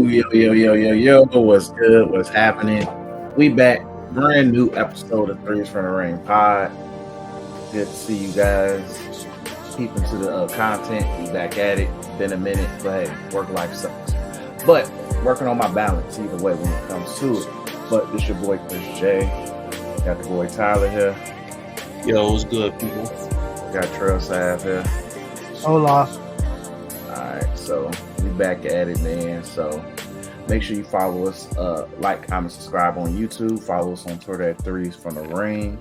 Yo, what's good? What's happening? We back, brand new episode of Threes from the Ring Pod. Good to see you guys. Keeping to the content. We back at it. Been a minute, but hey, work life sucks. But working on my balance either way when it comes to it. But this your boy Chris J. Got the boy Tyler here. Yo, what's good, people? Got Trail Sav here. Hola. Alright, so we back at it, man. So make sure you follow us, like, comment, subscribe on YouTube. Follow us on Twitter at Threes from the Ring.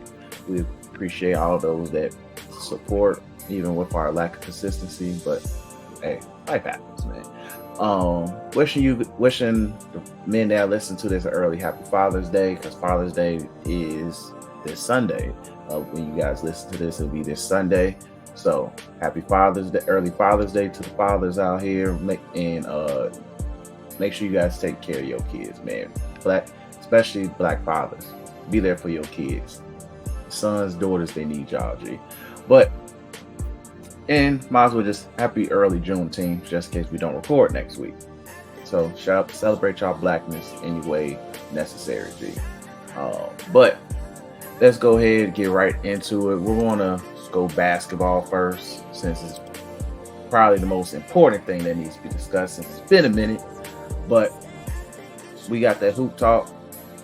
We appreciate all those that support, even with our lack of consistency. But hey, life happens, man. Wishing the men that listen to this early happy Father's Day, because Father's Day is this Sunday. When you guys listen to this, it'll be this Sunday. So happy Father's Day, early Father's Day to the fathers out here. Make sure you guys take care of your kids, man. Especially black fathers. Be there for your kids. Sons, daughters, they need y'all, G. And might as well just happy early Juneteenth, just in case we don't record next week. So celebrate y'all blackness any way necessary, G. But let's go ahead and get right into it. We're gonna go basketball first, since it's probably the most important thing that needs to be discussed, since it's been a minute. But we got that hoop talk.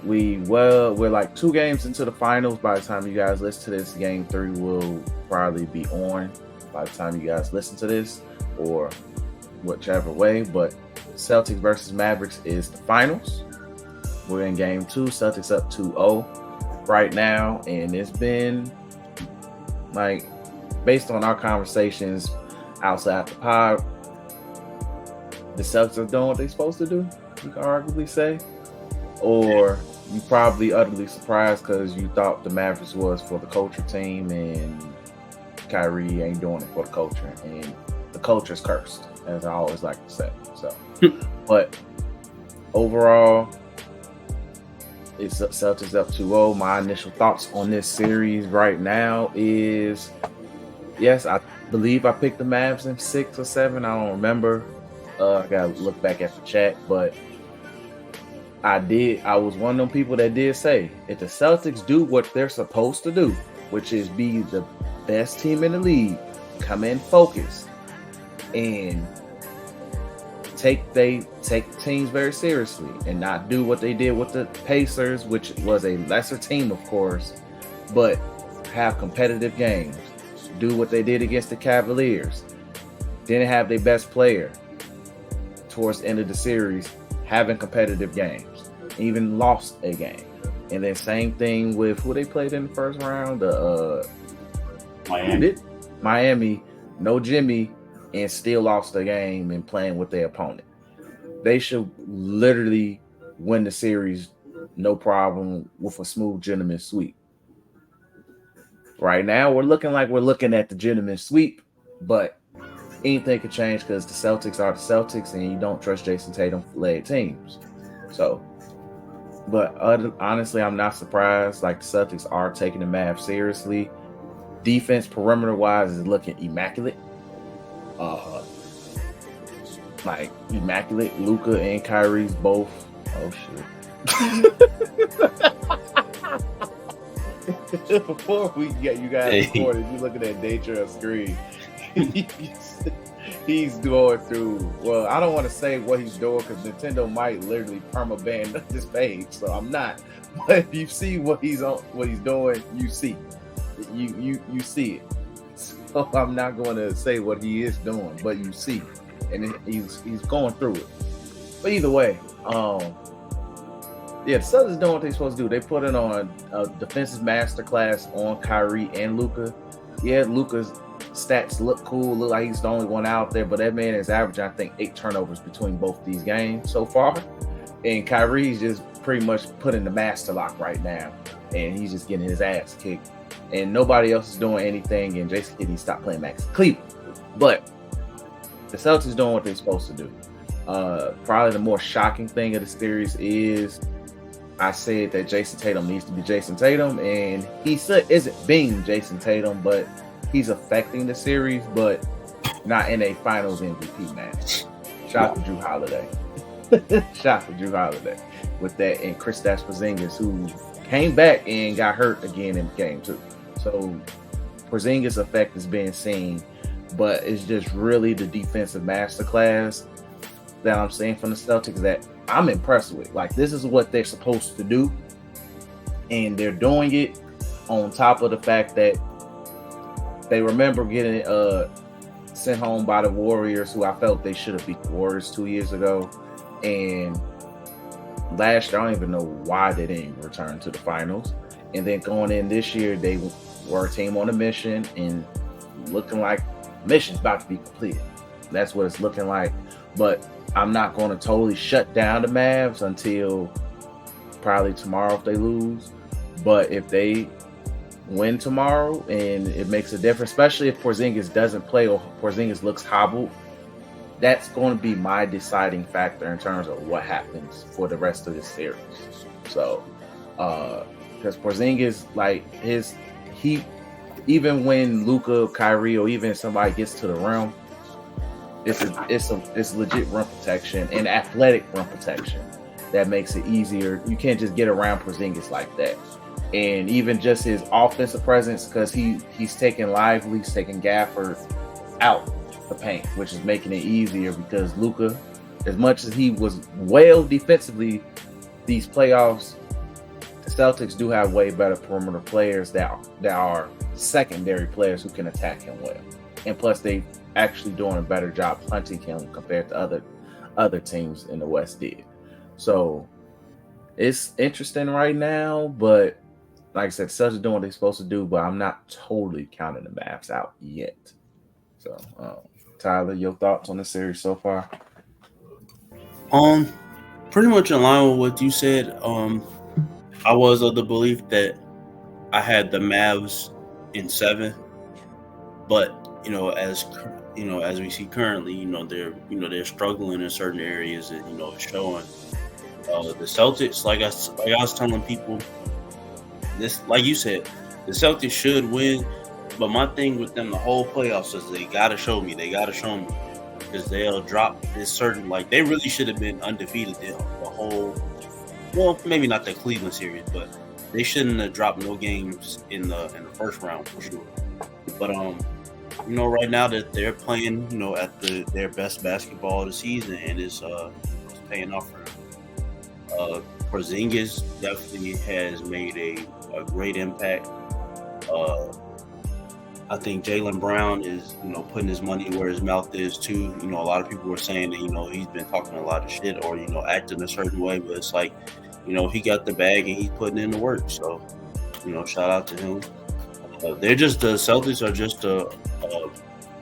We're like 2 games into the finals. By the time you guys listen to this, game 3 will probably be on by the time you guys listen to this, or whichever way. But Celtics versus Mavericks is the finals. We're in game 2. Celtics up 2-0 right now, and it's been, like, based on our conversations outside the pod, the Celtics are doing what they're supposed to do, you can arguably say. Or you probably utterly surprised because you thought the Mavericks was for the culture team, and Kyrie ain't doing it for the culture, and the culture's cursed, as I always like to say. So, but overall, it's Celtics up 2-0. My initial thoughts on this series right now is, yes, I believe I picked the Mavs in 6 or 7. I don't remember. I gotta look back at the chat, but I was one of them people that did say, if the Celtics do what they're supposed to do, which is be the best team in the league, come in focused, and take teams very seriously, and not do what they did with the Pacers, which was a lesser team, of course, but have competitive games. Do what they did against the Cavaliers. Didn't have their best player towards the end of the series, having competitive games. Even lost a game. And then same thing with who they played in the first round. Miami, no Jimmy, and still lost the game and playing with their opponent. They should literally win the series, no problem, with a smooth gentleman sweep. Right now, we're looking at the gentleman sweep, but anything could change because the Celtics are the Celtics, and you don't trust Jason Tatum-led teams. So, but honestly, I'm not surprised. Like, the Celtics are taking the Mavs seriously. Defense, perimeter-wise, is looking immaculate. Like, immaculate. Luka and Kyrie's both. Oh, shit. Before we get you guys recorded, you look at that nature screen. He's going through. Well, I don't want to say what he's doing because Nintendo might literally permaban this page, so I'm not. But if you see what he's doing, you see, you see it. So I'm not going to say what he is doing, but you see, and he's going through it. But either way, the Celtics doing what they're supposed to do. They put it on a defensive masterclass on Kyrie and Luka. Yeah, Luka's stats look cool. Look like he's the only one out there, but that man is averaging, I think, 8 turnovers between both these games so far. And Kyrie's just pretty much put in the master lock right now, and he's just getting his ass kicked. And nobody else is doing anything, and Jason Kidd stopped playing Max Cleveland. But the Celtics doing what they're supposed to do. Probably the more shocking thing of the series is I said that Jason Tatum needs to be Jason Tatum, and he isn't being Jason Tatum, but he's affecting the series, but not in a Finals MVP match. Shout out to Drew Holiday. Shout out to Drew Holiday with that, and Kristaps Porzingis, who came back and got hurt again in game 2. So Porzingis' effect is being seen, but it's just really the defensive masterclass that I'm seeing from the Celtics that I'm impressed with. Like, this is what they're supposed to do, and they're doing it on top of the fact that they remember getting sent home by the Warriors, who I felt they should have beat the Warriors 2 years ago. And last year, I don't even know why they didn't return to the finals. And then going in this year, they were a team on a mission and looking like the mission's about to be completed. That's what it's looking like. But I'm not going to totally shut down the Mavs until probably tomorrow if they lose. But if they win tomorrow and it makes a difference, especially if Porzingis doesn't play or Porzingis looks hobbled, that's going to be my deciding factor in terms of what happens for the rest of this series. So, because Porzingis, like even when Luka, Kyrie, or even somebody gets to the rim, it's legit rim protection and athletic rim protection that makes it easier. You can't just get around Porzingis like that. And even just his offensive presence, because he's taking Lively's, taking Gafford out the paint, which is making it easier because Luka, as much as he was well defensively these playoffs, the Celtics do have way better perimeter players that are secondary players who can attack him well. And plus, they actually doing a better job hunting him compared to other teams in the West did. So it's interesting right now, but like I said, Celtics doing what they're supposed to do, but I'm not totally counting the Mavs out yet. So, Tyler, your thoughts on the series so far? Pretty much in line with what you said. I was of the belief that I had the Mavs in 7, but as we see currently, they're struggling in certain areas, and it's showing. The Celtics, like I was telling people, this, like you said, the Celtics should win. But my thing with them the whole playoffs is they gotta show me. Because they'll drop this certain, like, they really should have been undefeated the whole, well, maybe not the Cleveland series, but they shouldn't have dropped no games in the first round for sure. But right now that they're playing, at their best basketball of the season, and it's paying off for them. Porzingis definitely has made a great impact. I think Jaylen Brown is, putting his money where his mouth is too. A lot of people were saying that, he's been talking a lot of shit or, acting a certain way, but it's like, he got the bag and he's putting in the work. So, shout out to him. The Celtics are just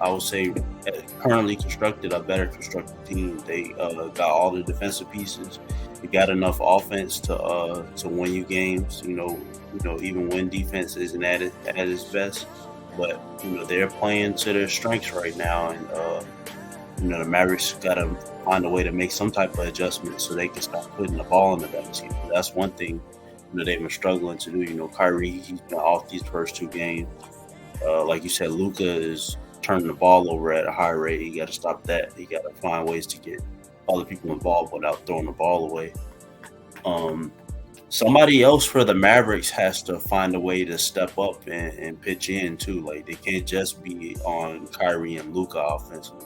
I would say, currently constructed, a better constructed team. They got all the defensive pieces. They got enough offense to win you games. Even when defense isn't at its best. But they're playing to their strengths right now, and the Mavericks got to find a way to make some type of adjustment so they can stop putting the ball in the basket. That's one thing they've been struggling to do. Kyrie, he's been off these first 2 games. Like you said, Luka is turning the ball over at a high rate. He got to stop that. He got to find ways to get other people involved without throwing the ball away. Somebody else for the Mavericks has to find a way to step up and pitch in too. Like, they can't just be on Kyrie and Luka offensively.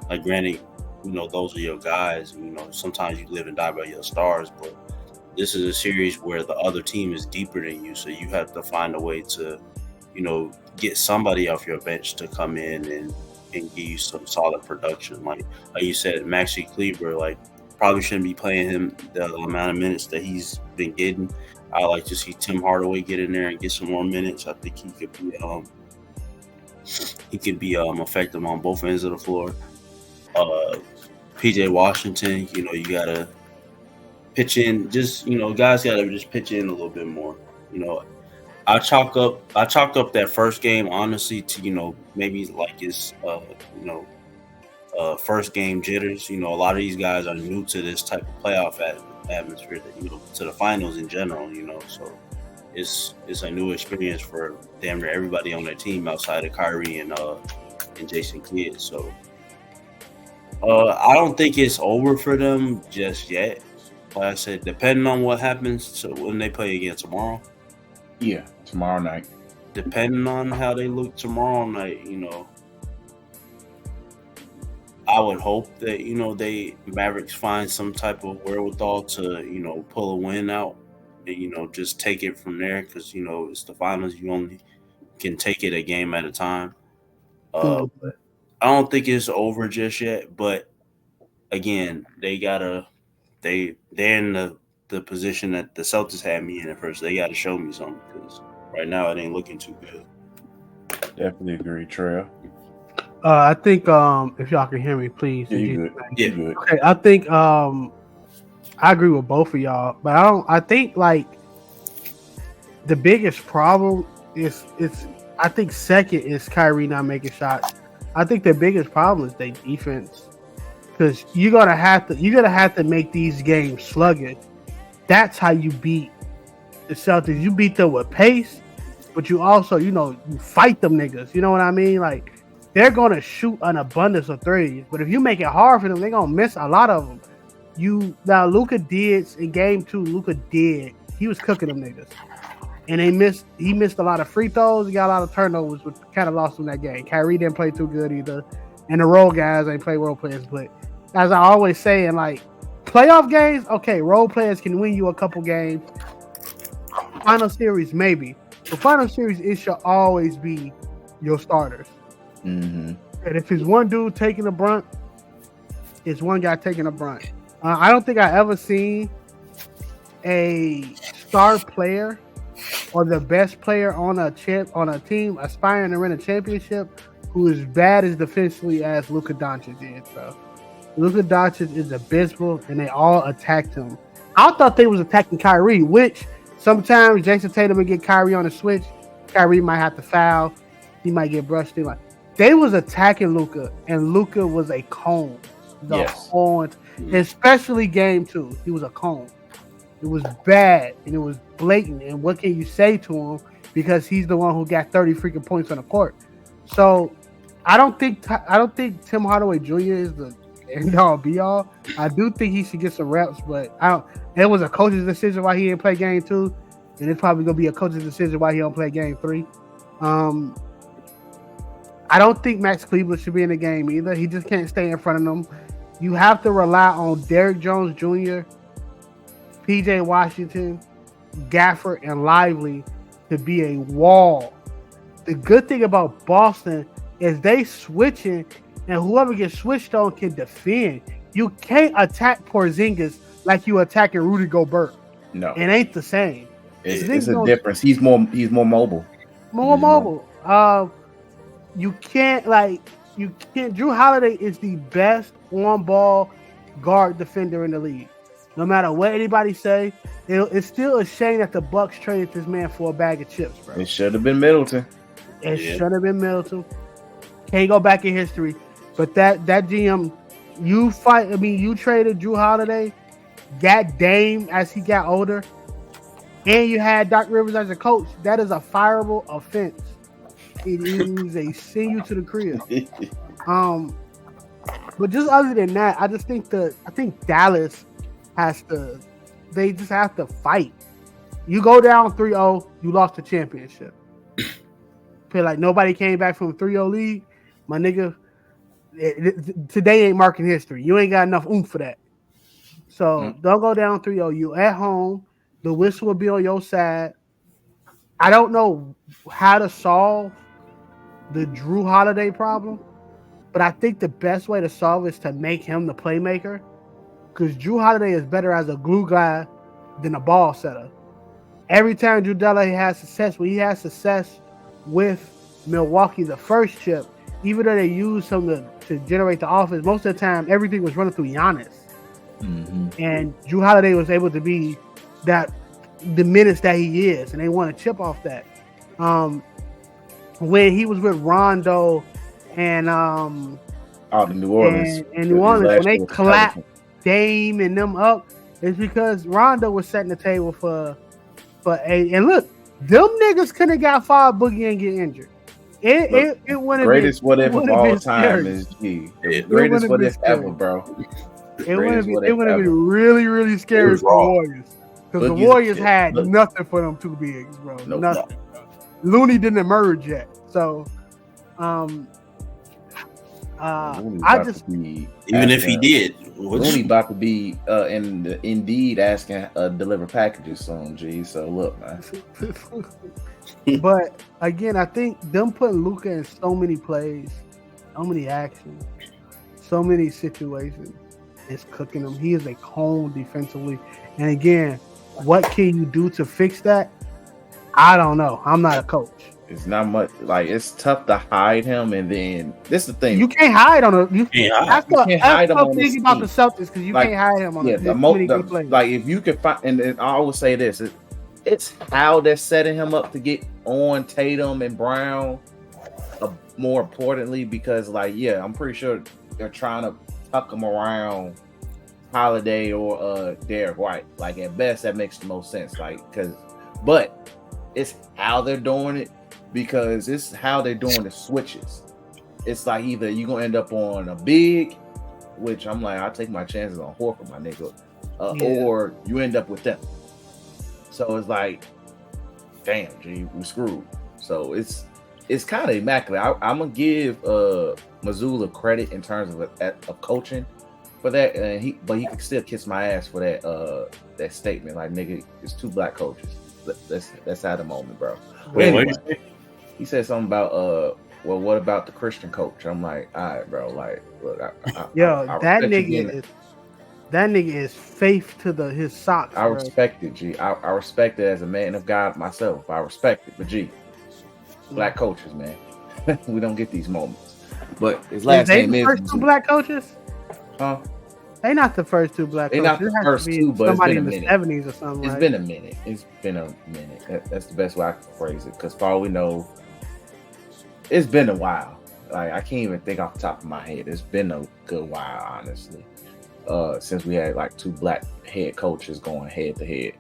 Like, granted, those are your guys. Sometimes you live and die by your stars, but this is a series where the other team is deeper than you, so you have to find a way to, get somebody off your bench to come in and give you some solid production. Like you said, Maxi Kleber, like, probably shouldn't be playing him the amount of minutes that he's been getting. I like to see Tim Hardaway get in there and get some more minutes. I think he could be effective on both ends of the floor. PJ Washington, you gotta pitch in. Just guys gotta just pitch in a little bit more. I chalk up that first game honestly to maybe like it's first game jitters. A lot of these guys are new to this type of playoff atmosphere, that, to the finals in general, so it's a new experience for damn near everybody on their team outside of Kyrie and Jason Kidd. So I don't think it's over for them just yet. Like I said, depending on what happens when they play again tomorrow. Yeah, tomorrow night. Depending on how they look tomorrow night, I would hope that they Mavericks find some type of wherewithal to pull a win out and just take it from there because it's the finals. You only can take it a game at a time. But I don't think it's over just yet. But again, they're in the position that the Celtics had me in at first. They got to show me something because right now it ain't looking too good. Definitely agree, Trail. I think if y'all can hear me, please. Yeah, you good. Yeah. Good. Okay, I think I agree with both of y'all, but I think like the biggest problem is I think second is Kyrie not making shots. I think the biggest problem is their defense because you're gonna have to make these games sluggish. That's how you beat the Celtics. You beat them with pace, but you also you fight them niggas. You know what I mean? Like they're gonna shoot an abundance of threes, but if you make it hard for them, they're gonna miss a lot of them. Luka did in game 2. Luka did. He was cooking them niggas. And he missed a lot of free throws. He got a lot of turnovers, which kind of lost him that game. Kyrie didn't play too good either. And the role guys ain't play role players. But as I always say in like playoff games, okay, role players can win you a couple games. Final series, maybe. The final series, it should always be your starters. Mm-hmm. And if it's one dude taking the brunt, it's one guy taking the brunt. I don't think I ever seen a star player or the best player on a team aspiring to win a championship who is bad as defensively as Luka Doncic is, bro. Luka Doncic is abysmal, and they all attacked him. I thought they was attacking Kyrie, which sometimes Jason Tatum would get Kyrie on the switch. Kyrie might have to foul. He might get brushed in. Like they was attacking Luka, and Luka was a cone. Whole, especially game 2, he was a cone. It was bad and it was blatant. And what can you say to him? Because he's the one who got 30 freaking points on the court. So I don't think Tim Hardaway Jr. is the end all be all. I do think he should get some reps, but it was a coach's decision why he didn't play game 2, and it's probably gonna be a coach's decision why he don't play game 3. I don't think Max Cleveland should be in the game either. He just can't stay in front of them. You have to rely on Derrick Jones Jr., PJ Washington, Gafford, and Lively to be a wall. The good thing about Boston is they switching, and whoever gets switched on can defend. You can't attack Porzingis like you attacking Rudy Gobert. No, it ain't the same. It's a difference. He's more mobile. More mobile. You can't. Drew Holiday is the best on-ball guard defender in the league. No matter what anybody say, it's still a shame that the Bucks traded this man for a bag of chips, bro. It should have been Middleton. Can't go back in history. But that GM, you traded Drew Holiday, got Dame as he got older, and you had Doc Rivers as a coach. That is a fireable offense. It is a send you to the crib. But just other than that, I think Dallas they just have to fight. You go down 3-0, you lost the championship. Feel like nobody came back from a 3-0 lead. My nigga, today ain't marking history. You ain't got enough oomph for that. So don't go down 3-0. You at home. The whistle will be on your side. I don't know how to solve the Drew Holiday problem, but I think the best way to solve it is to make him the playmaker, because Drew Holiday is better as a glue guy than a ball setter. Every time Drew Holiday has success, when he has success with Milwaukee, the first chip, even though they used him to generate the offense, most of the time everything was running through Giannis. Mm-hmm. And Drew Holiday was able to be the menace that he is, and they want to chip off that. When he was with Rondo and out in New Orleans, when they clapped Dame and them up, it's because Rondo was setting the table for and look, them niggas couldn't have got fired Boogie and get injured. It wouldn't greatest what if of all time scary. is G. The It greatest wouldn't what be if scary. ever, bro. It Greatest what would if have been ever. really, really scary was for the raw. Warriors. Because the Boogie's a Warriors kid. had Look. nothing for them two bigs, bro. Nope. Nothing. Looney didn't emerge yet. So Looney I about just to be Even if he asking- did, Looney about to be in the Indeed asking deliver packages soon, G. So look, man. but again, I think them putting Luka in so many plays, so many actions, so many situations is cooking him. He is a cone defensively. And again, what can you do to fix that? I don't know. I'm not a coach. It's not much. Like it's tough to hide him, and then this is the thing. You can't hide on a. can't hide. That's You can't hide him the on this thing about team. the Celtics because you Like, can't hide him on yeah, too many good plays. like if you can find, and I always say this, it's how they're setting him up to get on Tatum and Brown. More importantly, because like, yeah, I'm pretty sure they're trying to tuck him around Holiday or Derek White. Like at best, that makes the most sense. Like but it's how they're doing it because it's how they're doing the switches. It's like either you're gonna end up on a big, which I'm like, I'll take my chances on Horford, my nigga, or you end up with them. So it's like, damn, G, we screwed. So it's kind of immaculate. I'm gonna give Mazzulla credit in terms of coaching for that, and he can still kiss my ass for that statement. Like, nigga, it's two black coaches. That's at the moment, bro. But anyway, he said something about well, what about the Christian coach? I'm like, all right, bro. Like, look, I that nigga is faith to his socks. I respect it, G. I respect it as a man of God myself. I respect it, but G, black coaches, man, we don't get these moments. But his last name is first two black coaches. Huh? They not the first two black coaches. They not the first two, but it's been a minute. 70s or something. It's been a minute. It's been a minute. That's the best way I can phrase it. Because for all we know, it's been a while. Like I can't even think off the top of my head. It's been a good while, honestly. Since we had like two black head coaches going head to head.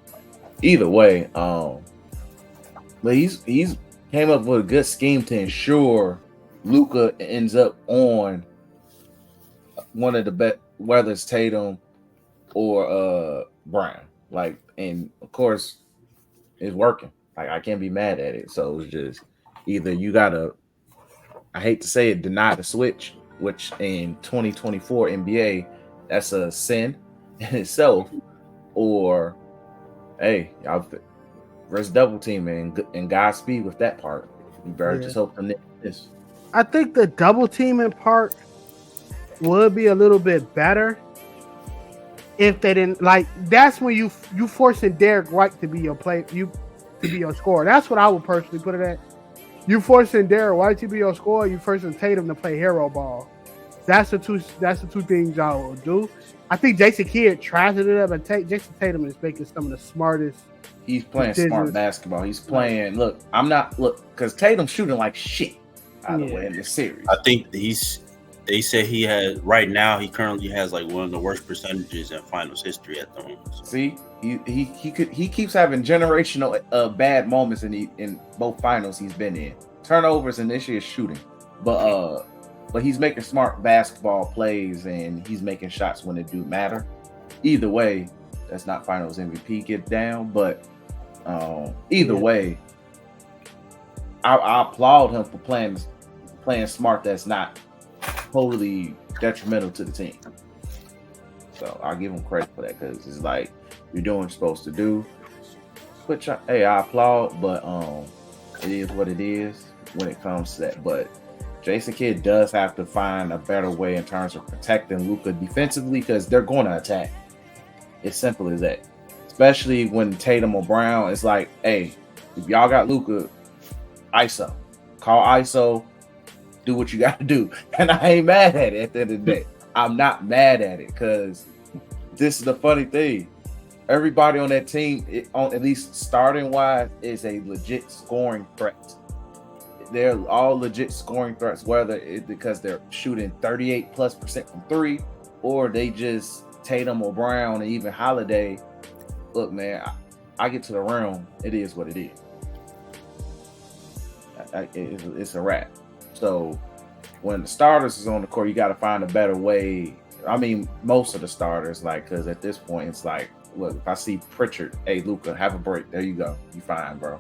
Either way, but he's came up with a good scheme to ensure Luka ends up on one of the best, whether it's Tatum or Brown. Like, and of course, it's working. Like I can't be mad at it. So it's just either you gotta, I hate to say it, deny the switch, which in 2024 NBA, that's a sin in itself, or hey, y'all rest double team and Godspeed with that part. You better just hope them this. I think the double teaming part would be a little bit better if they didn't like. That's when you forcing Derek White to be your scorer. That's what I would personally put it at. You forcing Derek White to be your scorer. You forcing Tatum to play hero ball. That's the two things y'all will do. I think Jason Kidd tries to do that, but Jason Tatum is making some of the smartest. He's playing smart basketball. He's playing. Because Tatum's shooting like shit. By the way, in this series, I think they said he currently has like one of the worst percentages in finals history at the moment. So. See, he keeps having generational bad moments in both finals he's been in. Turnovers and this year's shooting, but he's making smart basketball plays and he's making shots when it do matter. Either way, that's not finals MVP get down, but either way, I applaud him for playing smart. That's not totally detrimental to the team. So I'll give him credit for that because it's like you're doing what you're supposed to do. But hey, I applaud, but it is what it is when it comes to that. But Jason Kidd does have to find a better way in terms of protecting Luka defensively because they're going to attack. It's simple as that. Especially when Tatum or Brown, it's like, hey, if y'all got Luka, ISO. Call ISO, do what you got to do. And I ain't mad at it at the end of the day. I'm not mad at it because this is the funny thing. Everybody on that team, at least starting wise, is a legit scoring threat. They're all legit scoring threats, whether it's because they're shooting 38+% from three, or they just Tatum or Brown and even Holiday. Look, man, I get to the rim. It is what it is. it's a wrap. So when the starters is on the court, you got to find a better way. I mean, most of the starters, like, because at this point, it's like, look, if I see Pritchard, hey, Luka, have a break. There you go. You fine, bro.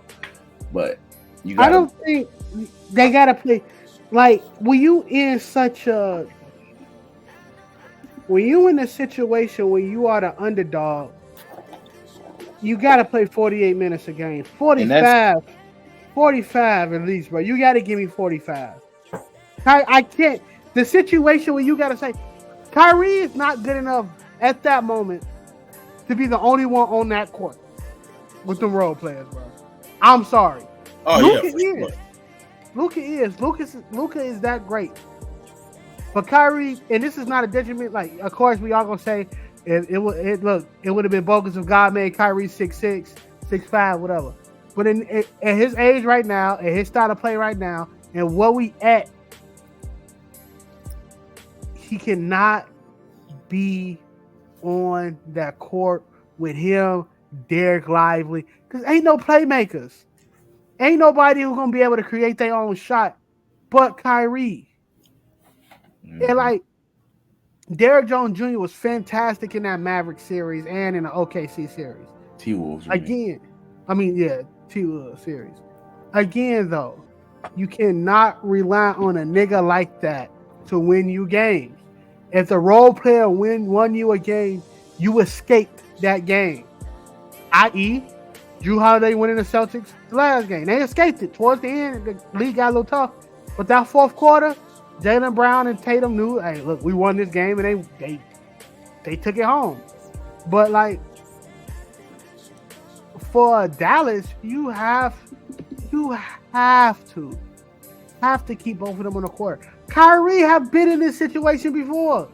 But you got. I don't think they gotta play. Like, when you in a situation where you are the underdog, you gotta play 48 minutes a game. 45 at least, bro. You gotta give me 45. I can't. The situation where you gotta say Kyrie is not good enough at that moment to be the only one on that court with the role players, bro. I'm sorry. Oh, Luka yeah. Luka is that great. But Kyrie, and this is not a detriment. Like, of course, we all gonna say it would have been bogus if God made Kyrie 6'6", 6'5", whatever. But at his age right now, at his style of play right now, and what we at, he cannot be on that court with him, Derek Lively, because ain't no playmakers. Ain't nobody who's gonna be able to create their own shot but Kyrie. Mm-hmm. And like Derrick Jones Jr. was fantastic in that Maverick series and in the OKC series. T-Wolves again. I mean, yeah, T-Wolves series. Again, though, you cannot rely on a nigga like that to win you games. If the role player won you a game, you escaped that game. I.e., Drew Holiday winning the Celtics the last game. They escaped it. Towards the end, the league got a little tough. But that fourth quarter, Jaylen Brown and Tatum knew, hey, look, we won this game, and they took it home. But like for Dallas, you have to keep both of them on the court. Kyrie have been in this situation before.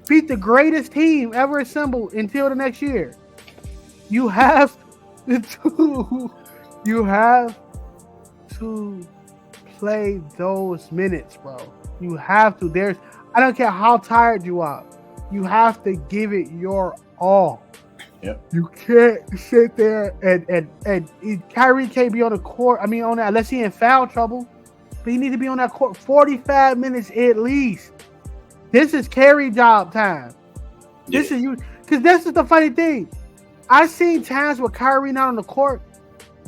Beat the greatest team ever assembled until the next year. You have to play those minutes, bro. You have to. I don't care how tired you are. You have to give it your all. Yep. You can't sit there and Kyrie can't be on the court. I mean, on that, unless he in foul trouble. But he need to be on that court 45 minutes at least. This is carry job time. Yeah. This is you, because this is the funny thing. I've seen times where Kyrie not on the court,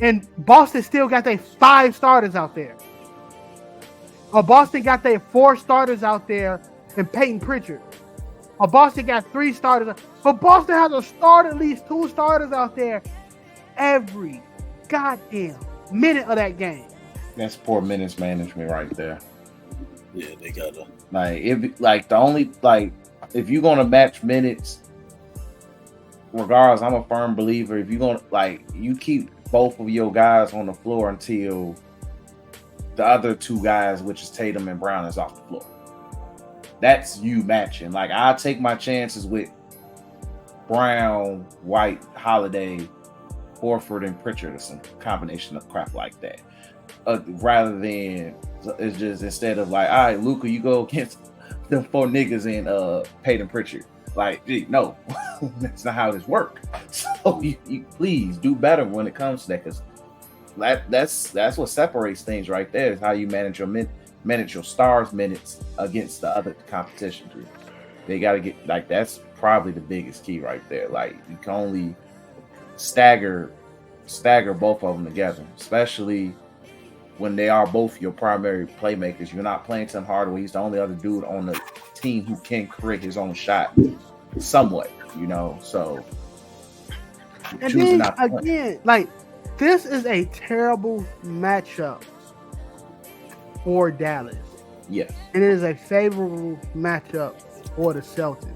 and Boston still got their 5 starters out there. Or Boston got their 4 starters out there and Peyton Pritchard. Or Boston got 3 starters. But Boston has at least 2 starters out there every goddamn minute of that game. That's poor minutes management right there. Yeah, they gotta if you're gonna match minutes, regardless, I'm a firm believer. If you're gonna you keep both of your guys on the floor until the other 2 guys, which is Tatum and Brown, is off the floor. That's you matching. Like, I'll take my chances with Brown, White, Holiday, Horford, and Pritchard, or some combination of crap like that. Rather than it's just instead of like, all right, Luka, you go against the 4 niggas in Peyton Pritchard. Like, gee, no, that's not how this works. So you please do better when it comes to that, because that's what separates things right there, is how you manage your stars minutes against the other competition group. They got to get, like, that's probably the biggest key right there. Like, you can only stagger both of them together, especially when they are both your primary playmakers. You're not playing Tim Hardaway. He's the only other dude on the team who can create his own shot somewhat, so and then again, like, this is a terrible matchup for Dallas. Yes. And it is a favorable matchup for the Celtics,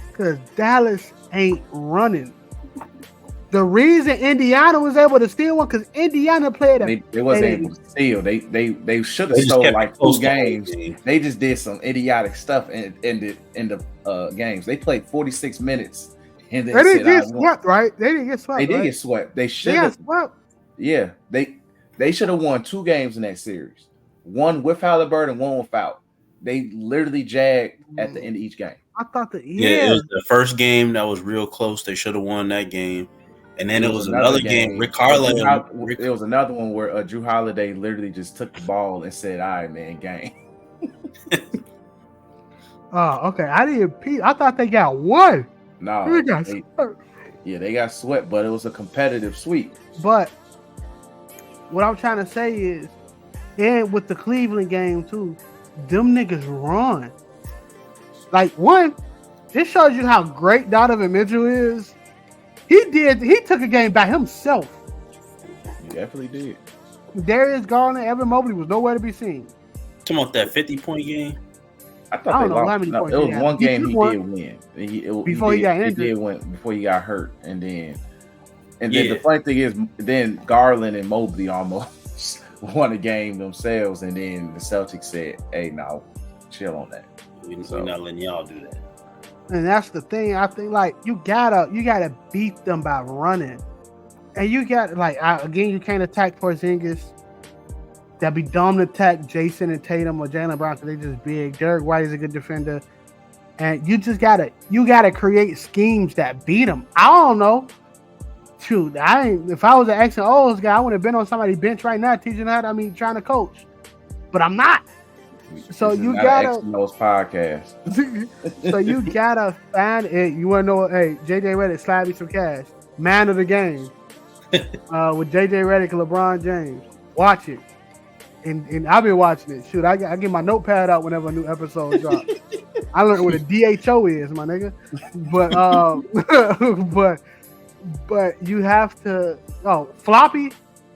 because Dallas ain't running. The reason Indiana was able to steal one, because Indiana played they wasn't able to steal. They should have stole like 2 games. They just did some idiotic stuff in the games. They played 46 minutes, and then they didn't get swept, right? They didn't get swept. They did get swept. They should have swept. Yeah, they should have won 2 games in that series. One with Halliburton, one without. They literally jagged at the end of each game. I thought it was the first game that was real close. They should have won that game. And then it was another game. Rick Carlisle. It was another one where Drew Holiday literally just took the ball and said, "All right, man, game." Oh, okay. I didn't. I thought they got one. No, they got swept, but it was a competitive sweep. But what I'm trying to say is, and with the Cleveland game too, them niggas run. Like one, this shows you how great Donovan Mitchell is. He took a game by himself. He definitely did. Darius Garland, Evan Mobley was nowhere to be seen. Talking about that 50-point game. I thought they lost. No, it was one game he did win. Before he got injured. He did win before he got hurt, and then the funny thing is, then Garland and Mobley almost won a game themselves, and then the Celtics said, "Hey, no, chill on that. We're not letting y'all do that." And that's the thing. I think like you gotta beat them by running, and you got again you can't attack Porzingis. That'd be dumb to attack Jason and Tatum or Jaylen Brown because they just big. Derek White is a good defender, and you gotta create schemes that beat them. I don't know. Shoot, if I was an X and O's guy, I would have been on somebody's bench right now teaching how. Trying to coach, but I'm not. So you gotta X and O's podcast. So you gotta find it. You wanna know? Hey, JJ Redick, slide me some cash. Man of the game with JJ Redick and LeBron James. Watch it. And I've been watching it. Shoot, I get my notepad out whenever a new episode drops. I learned what a DHO is, my nigga. But you have to floppy.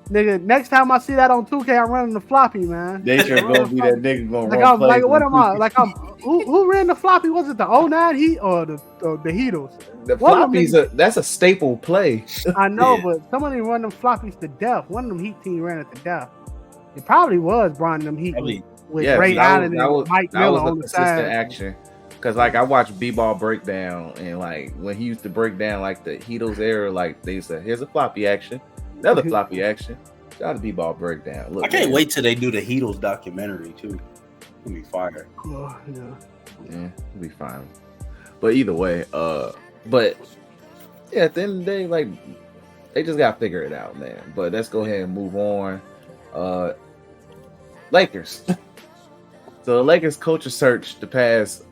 Nigga, next time I see that on 2K, I'm running the floppy, man. They sure gonna be that nigga gonna run plays. What am I? Who ran the floppy? Was it the 09 Heat or the Heatles? The floppies, that's a staple play. I know, but somebody run them floppies to death. One of them Heat team ran it to death. It probably was Brian them Heat with Ray Allen and Mike Miller on the side. Action. Because I watched B-Ball breakdown, and when he used to break down the Heatles era, they said, "Here's a floppy action." Another floppy action. Shout out to B-Ball breakdown. Look, I can't wait till they do the Heatles documentary too. It'll be fire. Oh, yeah. Yeah, it'll be fine. But either way, but yeah, at the end of the day, they just gotta figure it out, man. But let's go ahead and move on. Lakers. So the Lakers coaching search the past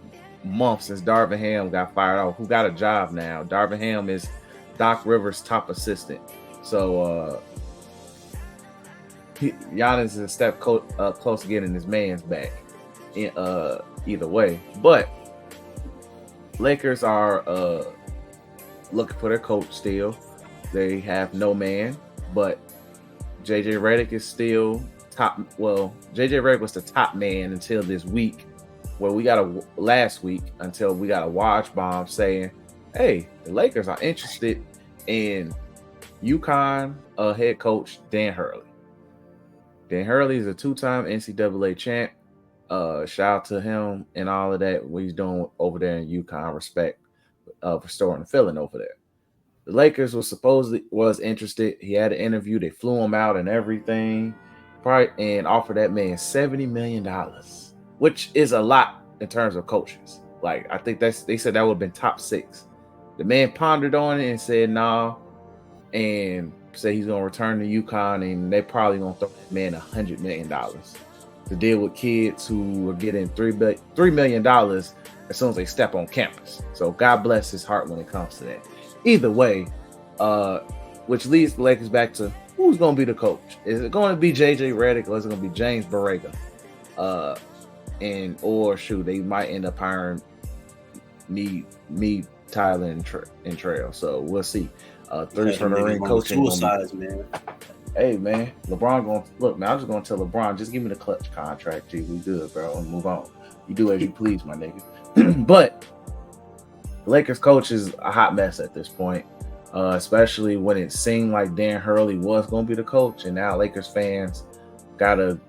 month since Darvin Ham got fired out. Who got a job now? Darvin Ham is Doc Rivers' top assistant. So Giannis is a step close to getting his man's back. Either way, but Lakers are looking for their coach still. They have no man, but JJ Redick is still top. Well, JJ Redick was the top man until this week, where last week until we got a watch bomb saying, "Hey, the Lakers are interested in UConn head coach Dan Hurley." Dan Hurley is a two-time NCAA champ. Shout out to him and all of that. What he's doing over there in UConn. Respect for storing the feeling over there. The Lakers was interested. He had an interview. They flew him out and everything, and offered that man $70 million, which is a lot in terms of coaches. I think they said that would have been top 6. The man pondered on it and said nah, and said he's gonna return to UConn, and they probably gonna throw that man $100 million to deal with kids who are getting $3 million as soon as they step on campus. So God bless his heart when it comes to that. Either way, which leads the Lakers back to who's going to be the coach. Is it going to be JJ Redick, or is it going to be James Borrego? They might end up hiring me, Tyler, and Trail. So we'll see. Third from the ring coaching. Suicides, man. Hey man, LeBron going look, man. I'm just going to tell LeBron, just give me the clutch contract, G. We good, bro. And move on. You do as you please, my nigga. But Lakers coach is a hot mess at this point, especially when it seemed like Dan Hurley was going to be the coach, and now Lakers fans got to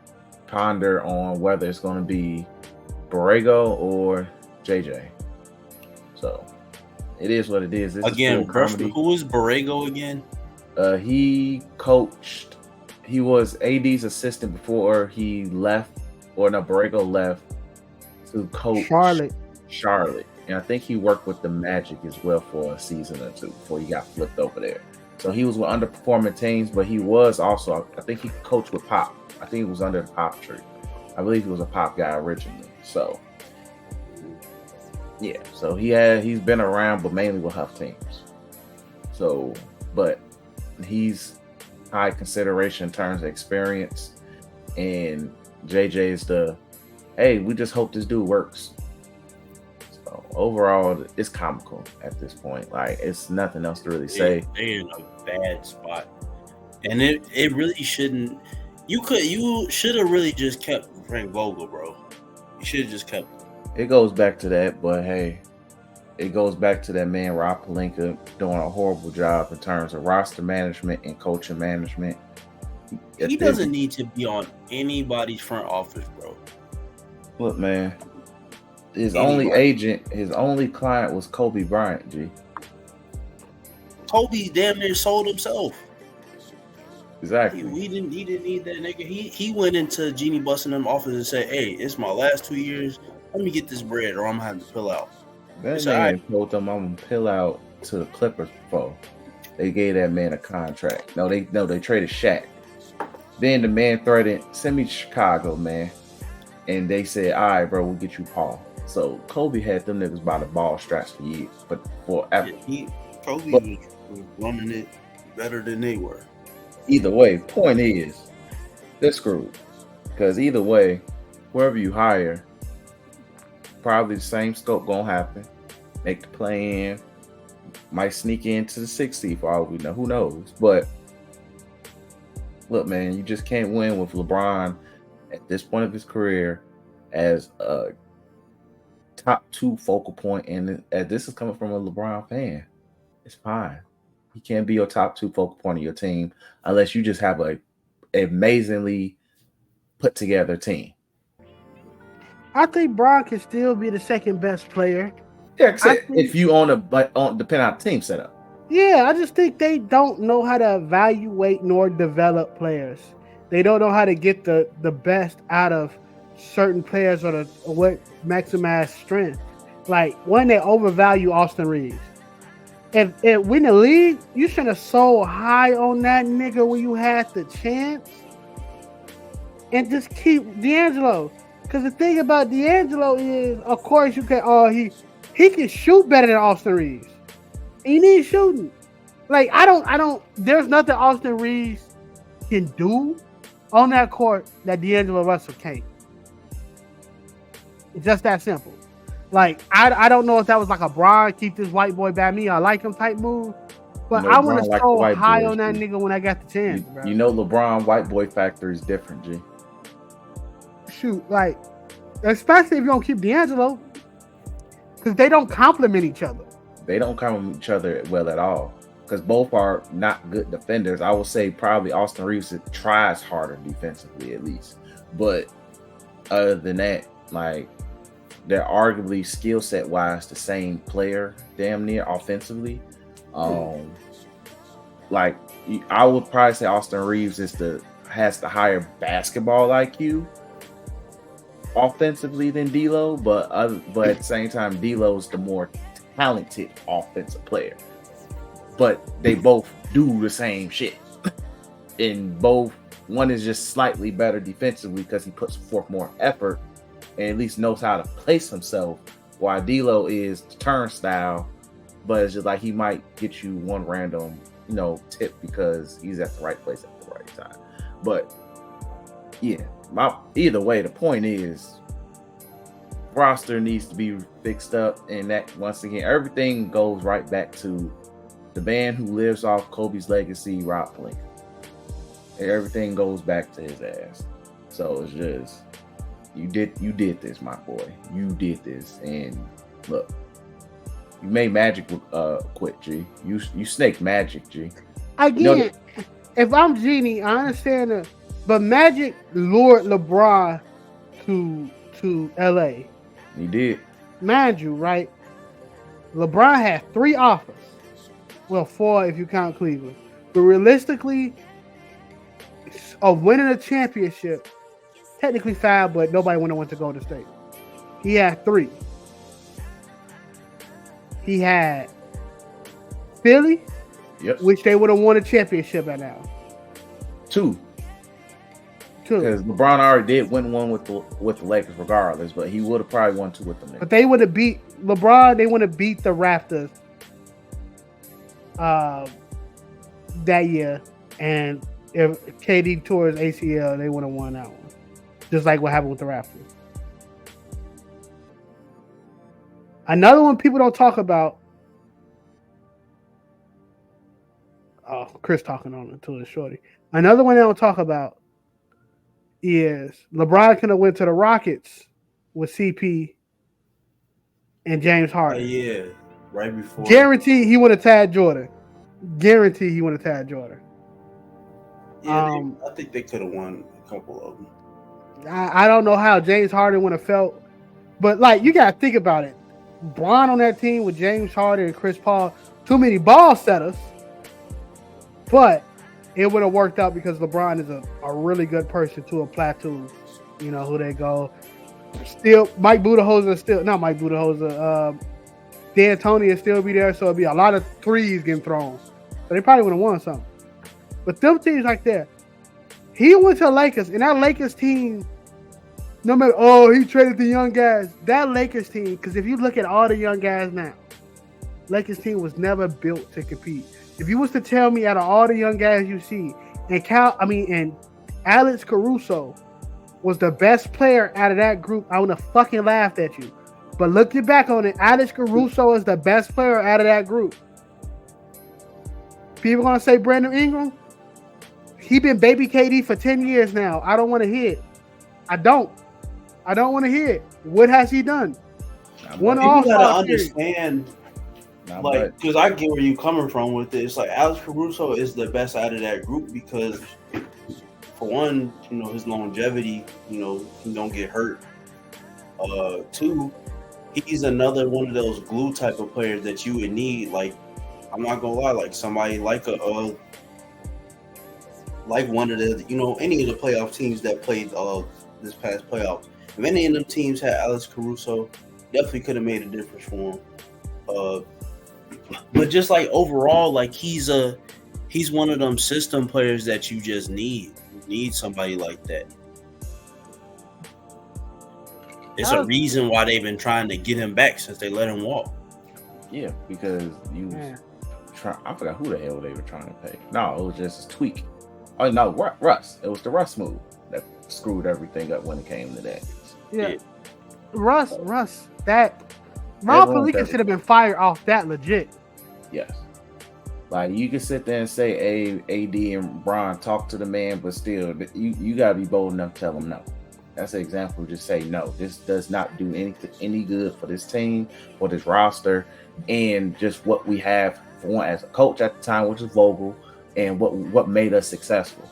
ponder on whether it's going to be Borrego or JJ. So it is what it is. This again, who is Borrego again? He coached. He was AD's assistant before he left, or no, Borrego left to coach Charlotte. And I think he worked with the Magic as well for a season or two before he got flipped over there. So he was with underperforming teams, but he was also, I think he coached with Pop. I think he was under the Pop tree. I believe he was a Pop guy originally. So yeah, so he's been around, but mainly with Huff teams. So, but he's high consideration in terms of experience, and JJ is hey, we just hope this dude works. So overall, it's comical at this point. Like, it's nothing else to really say. They're in a bad spot, and it really shouldn't. You should have really just kept Frank Vogel, bro. You should have just kept. It goes back to that, but hey, it goes back to that man Rob Pelinka doing a horrible job in terms of roster management and coaching management. He doesn't need to be on anybody's front office, bro. Look, man, his only client was Kobe Bryant, G. Kobe damn near sold himself. Exactly. He didn't need that nigga. He went into Jeannie Busting them office and said, "Hey, it's my last 2 years. Let me get this bread, or I'm gonna have to pull out." That man told them, "I'm gonna pull out to the Clippers before." They gave that man a contract. No, they traded Shaq. Then the man threatened, "Send me to Chicago, man." And they said, "All right, bro, we'll get you Paul." So Kobe had them niggas by the ball straps for years, but forever. Kobe was running it better than they were. Either way, point is, they're screwed. Because either way, whoever you hire, probably the same scope gonna happen. Make the play in, might sneak into the 6th seed for all we know. Who knows? But look, man, you just can't win with LeBron at this point of his career as a top 2 focal point. And as this is coming from a LeBron fan, it's fine. He can't be your top 2 focal point of your team unless you just have a amazingly put together team. I think Bron can still be the second best player. Yeah, except if you depending on the team setup. Yeah, I just think they don't know how to evaluate nor develop players. They don't know how to get the best out of certain players or what maximize strength. Like, when they overvalue Austin Reeves. If win the league, you should have sold high on that nigga when you had the chance, and just keep D'Angelo. Because the thing about D'Angelo is, of course, you can. He can shoot better than Austin Reeves. He needs shooting. Like, I don't. There's nothing Austin Reeves can do on that court that D'Angelo Russell can't. It's just that simple. Like, I don't know if that was like a Bron, keep this white boy by me, I like him type move. But I want to go high on that nigga when I got the chance, bro. You know LeBron white boy factor is different, G. Shoot, like, especially if you don't keep D'Angelo, because they don't complement each other. They don't complement each other well at all. Because both are not good defenders. I would say probably Austin Reeves tries harder defensively at least. But other than that, like, they're arguably skill set wise the same player, damn near offensively. Like, I would probably say Austin Reeves has the higher basketball IQ offensively than D'Lo, but at the same time, D'Lo's the more talented offensive player. But they both do the same shit. And one is just slightly better defensively because he puts forth more effort and at least knows how to place himself, while D'Lo is turnstile, but it's just like he might get you one random, tip because he's at the right place at the right time. But yeah, either way, the point is roster needs to be fixed up, and that once again, everything goes right back to the man who lives off Kobe's legacy, Rob Pelinka. Everything goes back to his ass. So it's just you did this, my boy. You did this, and look, you made Magic quit, G. You snaked Magic, G. Again, if I'm Genie, I understand that, but Magic lured LeBron to LA. He did. Mind you, right? LeBron had 3 offers. Well, 4 if you count Cleveland. But realistically, of winning a championship, technically 5, but nobody would have went to Golden State. He had 3. He had Philly, Yep. which they would have won a championship at now. 2. Because LeBron already did win one with the Lakers regardless, but he would have probably won 2 with them. But they would have beat LeBron. They would have beat the Raptors that year, and if KD tore his ACL, they would have won that one. Just like what happened with the Raptors. Another one people don't talk about. Oh, Chris talking on it to the shorty. Another one they don't talk about is LeBron could have went to the Rockets with CP and James Harden. Yeah, right before. Guarantee he would have tagged Jordan. Guarantee he would have tagged Jordan. Yeah, I think they could have won a couple of them. I don't know how James Harden would have felt, but like you got to think about it. Bron on that team with James Harden and Chris Paul, too many ball setters, but it would have worked out because LeBron is a really good person to a plateau. You know who they go. Still, Mike Budenholzer still not Mike Budenholzer. D'Antoni will still be there, so it'll be a lot of threes getting thrown. So they probably would have won something. But them teams like that, he went to the Lakers, and that Lakers team, no matter, he traded the young guys. That Lakers team, because if you look at all the young guys now, Lakers team was never built to compete. If you was to tell me out of all the young guys you see, and Alex Caruso was the best player out of that group, I would have fucking laughed at you. But looking back on it, Alex Caruso is the best player out of that group. People gonna say Brandon Ingram. He been baby KD for 10 years now. I don't want to hear it. I don't want to hear it. What has he done? One all you gotta understand, like, because I get where you coming from with it. It's like Alex Caruso is the best out of that group because, for one, his longevity. He don't get hurt. 2, he's another one of those glue type of players that you would need. Like, I'm not gonna lie, like somebody like like one of the, any of the playoff teams that played this past playoff. If any of them teams had Alex Caruso, definitely could have made a difference for him. But just like overall, like he's one of them system players that you just need. You need somebody like that. It's a reason why they've been trying to get him back since they let him walk. Yeah, because I forgot who the hell they were trying to pay. No, it was just Tweeking. Oh no, Russ. It was the Russ move that screwed everything up when it came to that. Yeah. Russ. That Rob Pelinka should have been fired off that legit. Yes. Like you can sit there and say AD and Bron talk to the man, but still you gotta be bold enough to tell him no. That's an example. Just say no. This does not do any good for this team, for this roster, and just what we have for one as a coach at the time, which is Vogel. And what made us successful.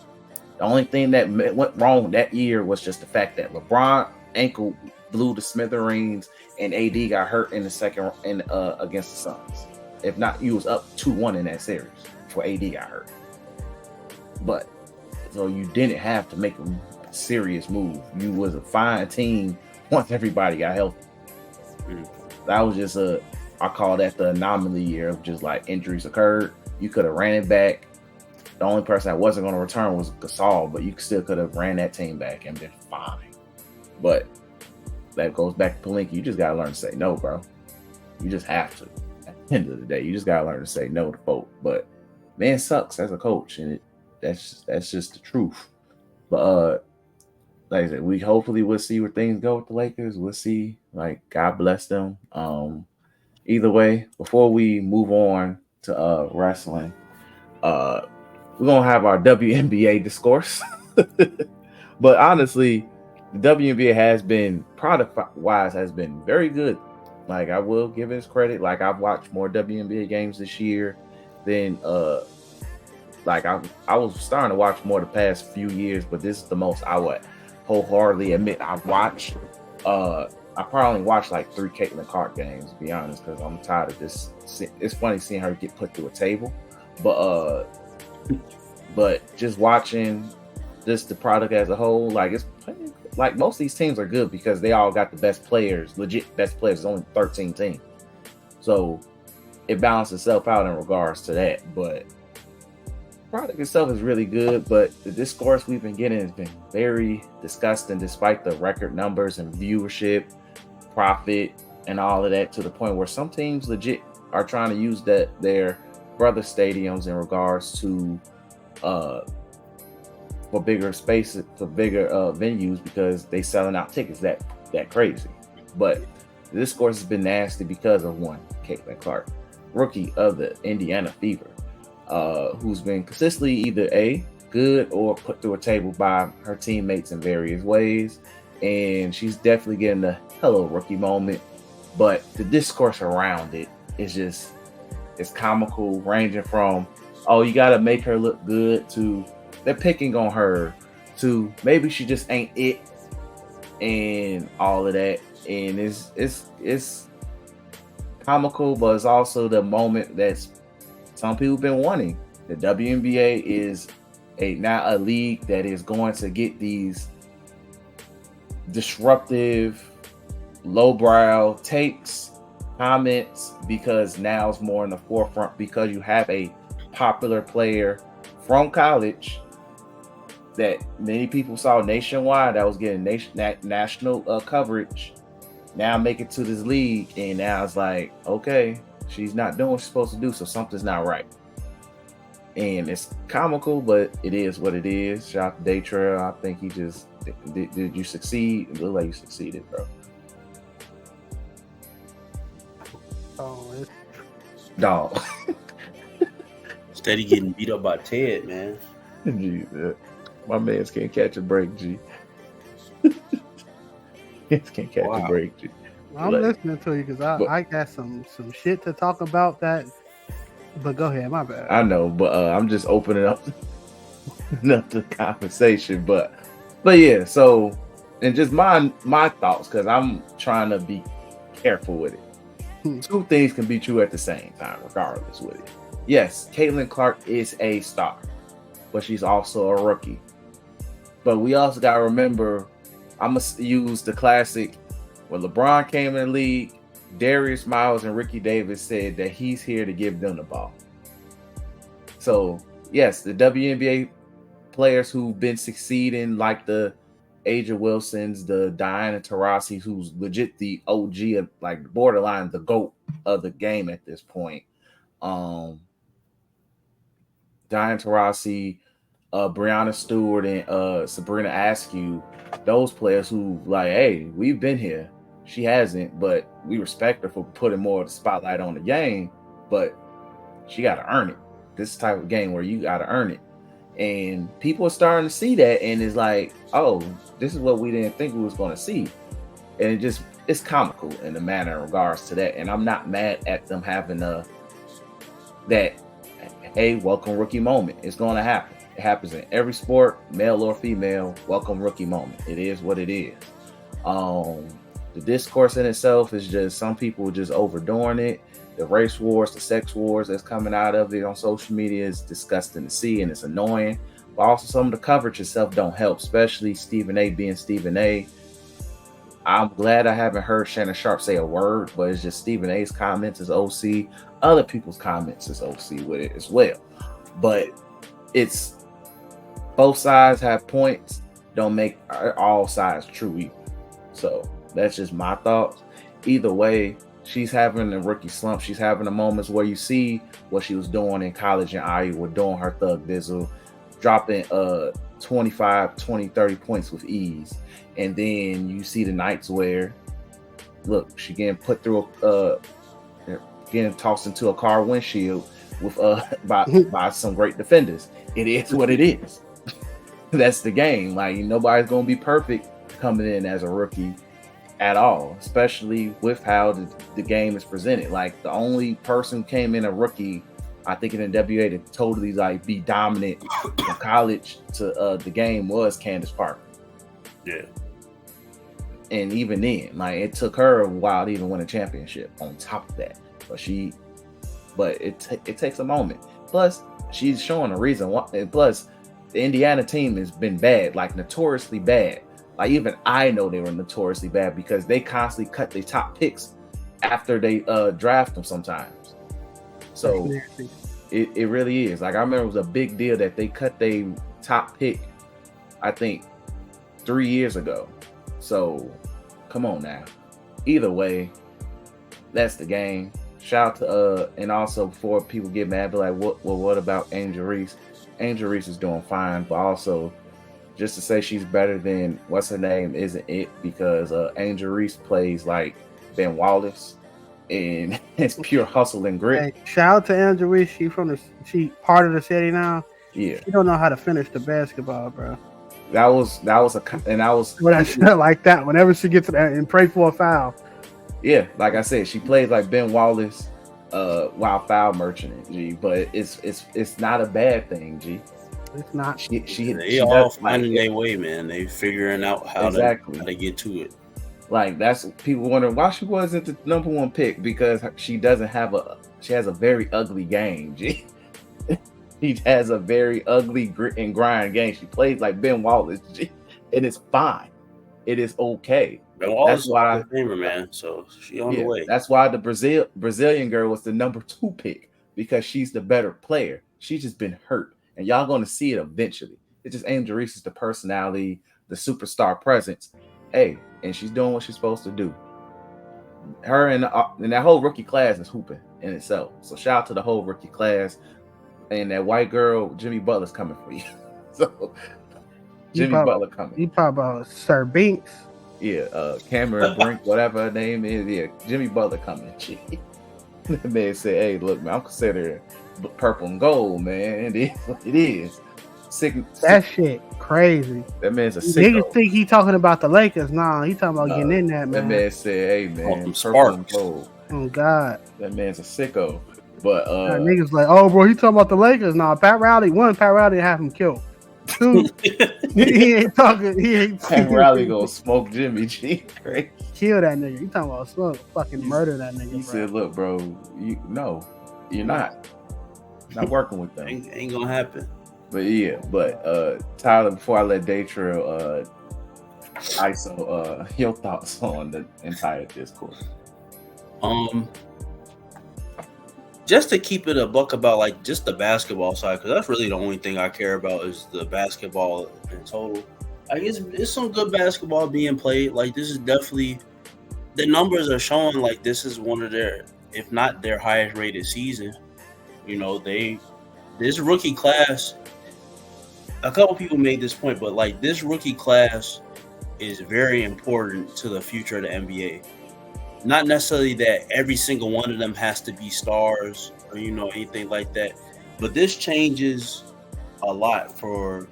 The only thing that went wrong that year was just the fact that LeBron ankle blew to smithereens and AD got hurt in the second against the Suns. If not, you was up 2-1 in that series before AD got hurt. But so you didn't have to make a serious move. You was a fine team once everybody got healthy. That was just I call that the anomaly year of just like injuries occurred. You could have ran it back. The only person that wasn't going to return was Gasol, but you still could have ran that team back and been fine. But that goes back to Pelinka. You just got to learn to say no, bro. You just have to. At the end of the day, you just got to learn to say no to folk. But man sucks as a coach, and that's just the truth. But like I said, we hopefully will see where things go with the Lakers. We'll see. Like, God bless them. Either way, before we move on to wrestling, we're gonna have our WNBA discourse. But honestly, the WNBA has been product-wise has been very good. Like, I will give it its credit. Like, I've watched more WNBA games this year than like I was starting to watch more the past few years, but this is the most I would wholeheartedly admit I've watched. I probably watched like 3 Caitlin Clark games, to be honest, because I'm tired of this. It's funny seeing her get put through a table, but just watching just the product as a whole, like it's like most of these teams are good because they all got the best players, legit best players. There's only 13 teams, so it balances itself out in regards to that. But the product itself is really good, but the discourse we've been getting has been very disgusting, despite the record numbers and viewership, profit, and all of that, to the point where some teams legit are trying to use their brother stadiums in regards to for bigger spaces, for bigger venues, because they selling out tickets that crazy. But the discourse has been nasty because of one, Caitlin Clark, rookie of the Indiana Fever, who's been consistently either A, good, or put through a table by her teammates in various ways. And she's definitely getting the hello rookie moment. But the discourse around it is just, it's comical, ranging from, oh, you got to make her look good, to they're picking on her, to maybe she just ain't it, and all of that. And it's comical, but it's also the moment that some people have been wanting. The WNBA is not a league that is going to get these disruptive, lowbrow takes, comments, because now it's more in the forefront, because you have a popular player from college that many people saw nationwide, that was getting national coverage, now make it to this league, and now it's like, okay, she's not doing what she's supposed to do, so something's not right. And it's comical, but it is what it is. Shout out to Daytrail. I think he just did you succeed? It looked like you succeeded, bro. Oh, Dog. Steady getting beat up by Ted, man. Gee, my man's can't catch a break, G. He can't catch a break, G. I'm listening to you because I got some shit to talk about that. But go ahead, my bad. I know, but I'm just opening up the conversation. But yeah, so, and just my thoughts, because I'm trying to be careful with it. Two things can be true at the same time, regardless with it. Yes, Caitlin Clark is a star, but she's also a rookie. But we also got to remember, I'm going to use the classic, when LeBron came in the league, Darius Miles and Ricky Davis said that he's here to give them the ball. So, yes, the WNBA players who've been succeeding, like the Aja Wilsons, the Diana Taurasi, who's legit the OG of, like, borderline the GOAT of the game at this point. Diana Taurasi, Brianna Stewart, and Sabrina Askew, those players who, like, hey, we've been here. She hasn't, but we respect her for putting more of the spotlight on the game, but she got to earn it. This type of game where you got to earn it. And people are starting to see that, and it's like, oh, this is what we didn't think we was going to see. And it's comical in the manner in regards to that. And I'm not mad at them having that, hey, welcome rookie moment. It's going to happen. It happens in every sport, male or female, welcome rookie moment. It is what it is. The discourse in itself is just, some people just overdoing it. The race wars, the sex wars that's coming out of it on social media is disgusting to see, and it's annoying. But also some of the coverage itself don't help, especially Stephen A being Stephen A. I'm glad I haven't heard Shannon Sharp say a word, but it's just Stephen A's comments is OC. Other people's comments is OC with it as well. But it's, both sides have points, don't make all sides true either. So that's just my thoughts. Either way, she's having a rookie slump. She's having the moments where you see what she was doing in college in Iowa, doing her thug bizzle, dropping 25, 20, 30 points with ease. And then you see the nights where, look, she getting put through getting tossed into a car windshield with by some great defenders. It is what it is. That's the game. Like, nobody's gonna be perfect coming in as a rookie at all, especially with how the game is presented. Like, the only person who came in a rookie, I think, in the WA to totally like be dominant from college to the game was Candace Parker. Yeah. And even then, like, it took her a while to even win a championship on top of that. But it takes a moment. Plus, she's showing a reason why. And plus, the Indiana team has been bad, like notoriously bad. Like, even I know they were notoriously bad because they constantly cut their top picks after they draft them sometimes. So it really is. Like I remember it was a big deal that they cut their top pick, I think 3 years ago. So come on now. Either way, that's the game. Shout out to and also before people get mad, be like, what about Angel Reese? Angel Reese is doing fine, but also just to say she's better than what's her name isn't it, because Angel Reese plays like Ben Wallace and it's pure hustle and grit. Hey, shout out to Angel Reese. She part of the city now. Yeah, she don't know how to finish the basketball, bro. That was when I said like that. Whenever she gets and pray for a foul. Yeah, like I said, she plays like Ben Wallace, while foul merchant, G. But it's not a bad thing, G. It's not. They all finding their way, man. They figuring out how to get to it. Like that's people wondering why she wasn't the number one pick, because she has a very ugly game, G. He has a very ugly grit and grind game. She plays like Ben Wallace, G, and it's fine. It is okay. Ben Wallace is a favorite, man. So she on the way. That's why the Brazilian girl was the number 2 pick, because she's the better player. She's just been hurt, and y'all going to see it eventually. It's just Angel Reese is the personality, the superstar presence. Hey, and she's doing what she's supposed to do. Her and that whole rookie class is hooping in itself. So shout out to the whole rookie class. And that white girl, Jimmy Butler's coming for you. So Jimmy Butler coming. You talk about Sir Binks. Yeah, Cameron Brink, whatever her name is. Yeah, Jimmy Butler coming. The man said, "Hey, look, man, I'm considered purple and gold, man. It is what it is." That shit crazy. That man's a sicko. Niggas think he talking about the Lakers. Nah, he talking about getting in that, man. That man said, "Hey, man, purple and gold." Oh God. That man's a sicko. But niggas like, oh, bro, he talking about the Lakers. Nah, Pat Riley have him killed. 2, he ain't talking. Pat Riley gonna smoke Jimmy G. Crazy. Kill that nigga. You talking about smoke? Fucking murder that nigga. He said, "Look, bro, you're not working with them. Ain't gonna happen." But Tyler, before I let Daytrail ISO your thoughts on the entire discourse. Just to keep it a buck about like just the basketball side, because that's really the only thing I care about is the basketball in total. I guess it's some good basketball being played. Like this is definitely, the numbers are showing like this is one of their, if not their highest rated season. You know, this rookie class, a couple people made this point, but like this rookie class is very important to the future of the NBA. Not necessarily that every single one of them has to be stars or, anything like that. But this changes a lot for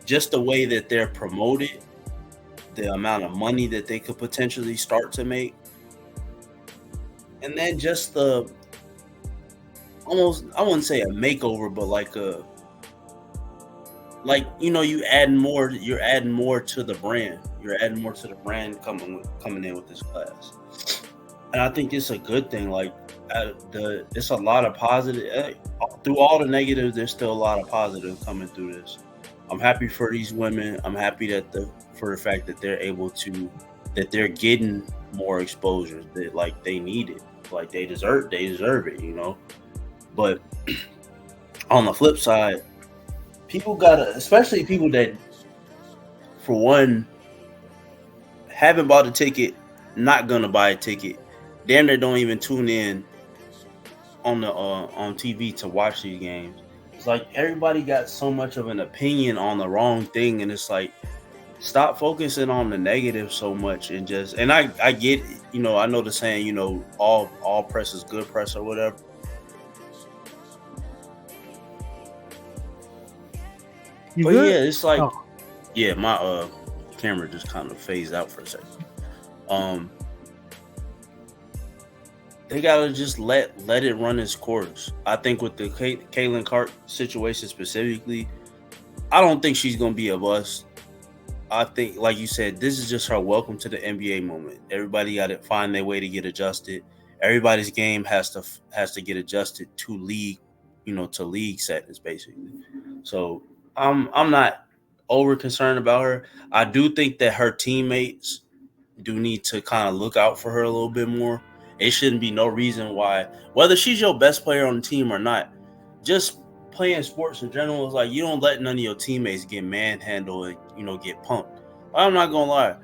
just the way that they're promoted, the amount of money that they could potentially start to make. And then just the almost, I wouldn't say a makeover, but you're adding more to the brand. You're adding more to the brand coming in with this class. And I think it's a good thing. Like it's a lot of positive through all the negatives. There's still a lot of positive coming through this. I'm happy for these women. I'm happy for the fact that that they're getting more exposure, that like they need it, like they deserve it, But on the flip side, people especially people that, for one, haven't bought a ticket, not gonna buy a ticket, damn near don't even tune in on TV to watch these games. It's like everybody got so much of an opinion on the wrong thing, and it's like, stop focusing on the negative so much and I get, I know the saying, all press is good press or whatever. But yeah, it's like, my camera just kind of phased out for a second. They gotta just let it run its course. I think with the Caitlin Clark situation specifically, I don't think she's gonna be a bust. I think, like you said, this is just her welcome to the NBA moment. Everybody got to find their way to get adjusted. Everybody's game has to get adjusted to league settings basically. So I'm not over concerned about her. I do think that her teammates do need to kind of look out for her a little bit more. it shouldn't be no reason why, whether she's your best player on the team or not, just playing sports in general is like you don't let none of your teammates get manhandled and get pumped. I'm not gonna lie,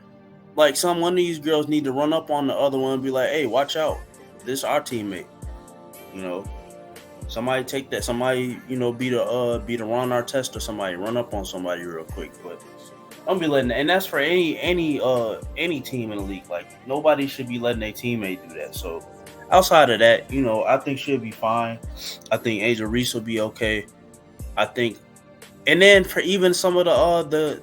like one of these girls need to run up on the other one and be like, "Hey, watch out! This is our teammate." Somebody take that. Somebody be the Ron Artest or somebody run up on somebody real quick. But don't be letting, and that's for any team in the league. Like nobody should be letting their teammate do that. So outside of that, I think she'll be fine. I think Angel Reese will be okay. I think, and then for even some of the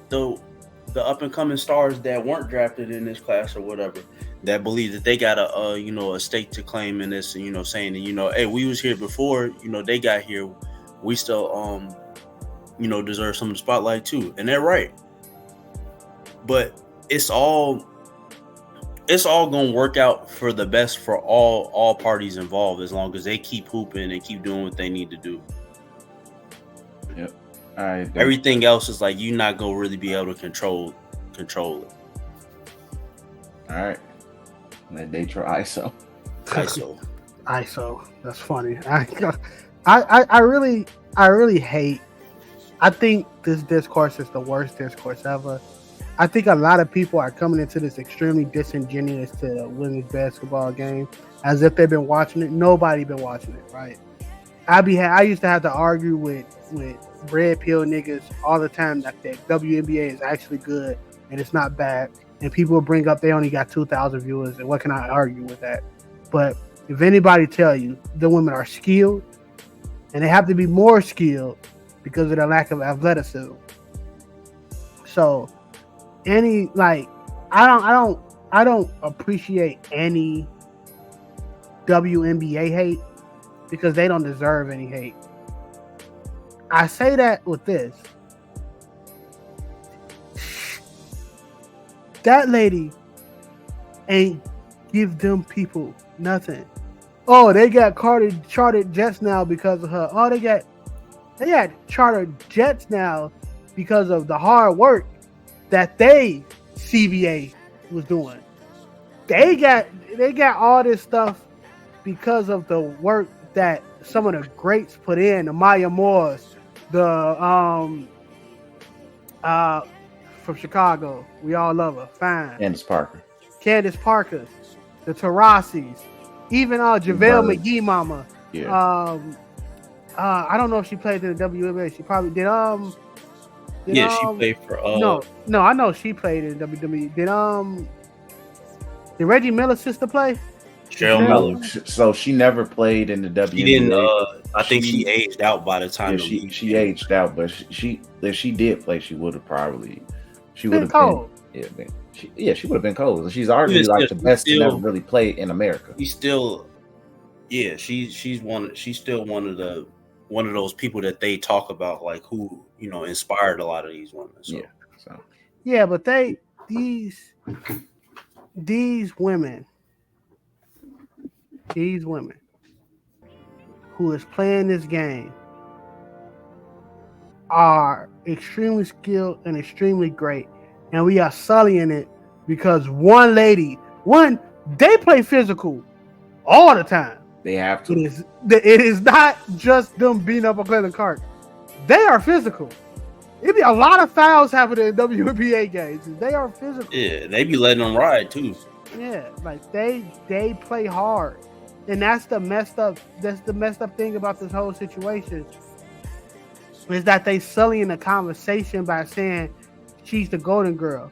up and coming stars that weren't drafted in this class or whatever, that believe that they got a stake to claim in this, and saying that hey, we was here before, they got here, we still deserve some of the spotlight too, and they're right. But it's all gonna work out for the best for all parties involved, as long as they keep hooping and keep doing what they need to do. Yep. Everything else is like you're not gonna really be able to control it. All right. They try ISO. That's funny. I really hate. I think this discourse is the worst discourse ever. I think a lot of people are coming into this extremely disingenuous to the women's basketball game as if they've been watching it. Nobody been watching it, right? I used to have to argue with red pill niggas all the time that the WNBA is actually good and it's not bad. And people will bring up they only got 2,000 viewers, and what can I argue with that? But if anybody tell you the women are skilled, and they have to be more skilled because of the lack of athleticism. So I don't appreciate any WNBA hate because they don't deserve any hate. I say that with this. That lady ain't give them people nothing. Oh, they got chartered jets now because of her. Oh, they got chartered jets now because of the hard work that CBA was doing. They got all this stuff because of the work that some of the greats put in. The Maya Moores, from Chicago. We all love her. Fine. Candace Parker. The Tarasis. Even JaVale McGee mama. Yeah. I don't know if she played in the WNBA. She probably did. She played for. No, I know she played in WWE. Did Reggie Miller's sister play? Cheryl Miller. So she never played in the WNBA. She didn't. I think she aged out by the time. Yeah, she aged out, but she if she did play, she would have probably. She would have cold. been. She would have been cold. She's arguably like the best to never really play in America. She's still. Yeah, she's still one of those people that they talk about, like who inspired a lot of these women. So. Yeah, but these women who is playing this game are extremely skilled and extremely great, and we are sullying it because they play physical all the time. They have to. It is not just them beating up a Cleveland Clark. They are physical. It'd be a lot of fouls happening in WNBA games. They are physical. Yeah, they be letting them ride too. Yeah, like they play hard, and that's the messed up thing about this whole situation is that they sullying the conversation by saying she's the golden girl.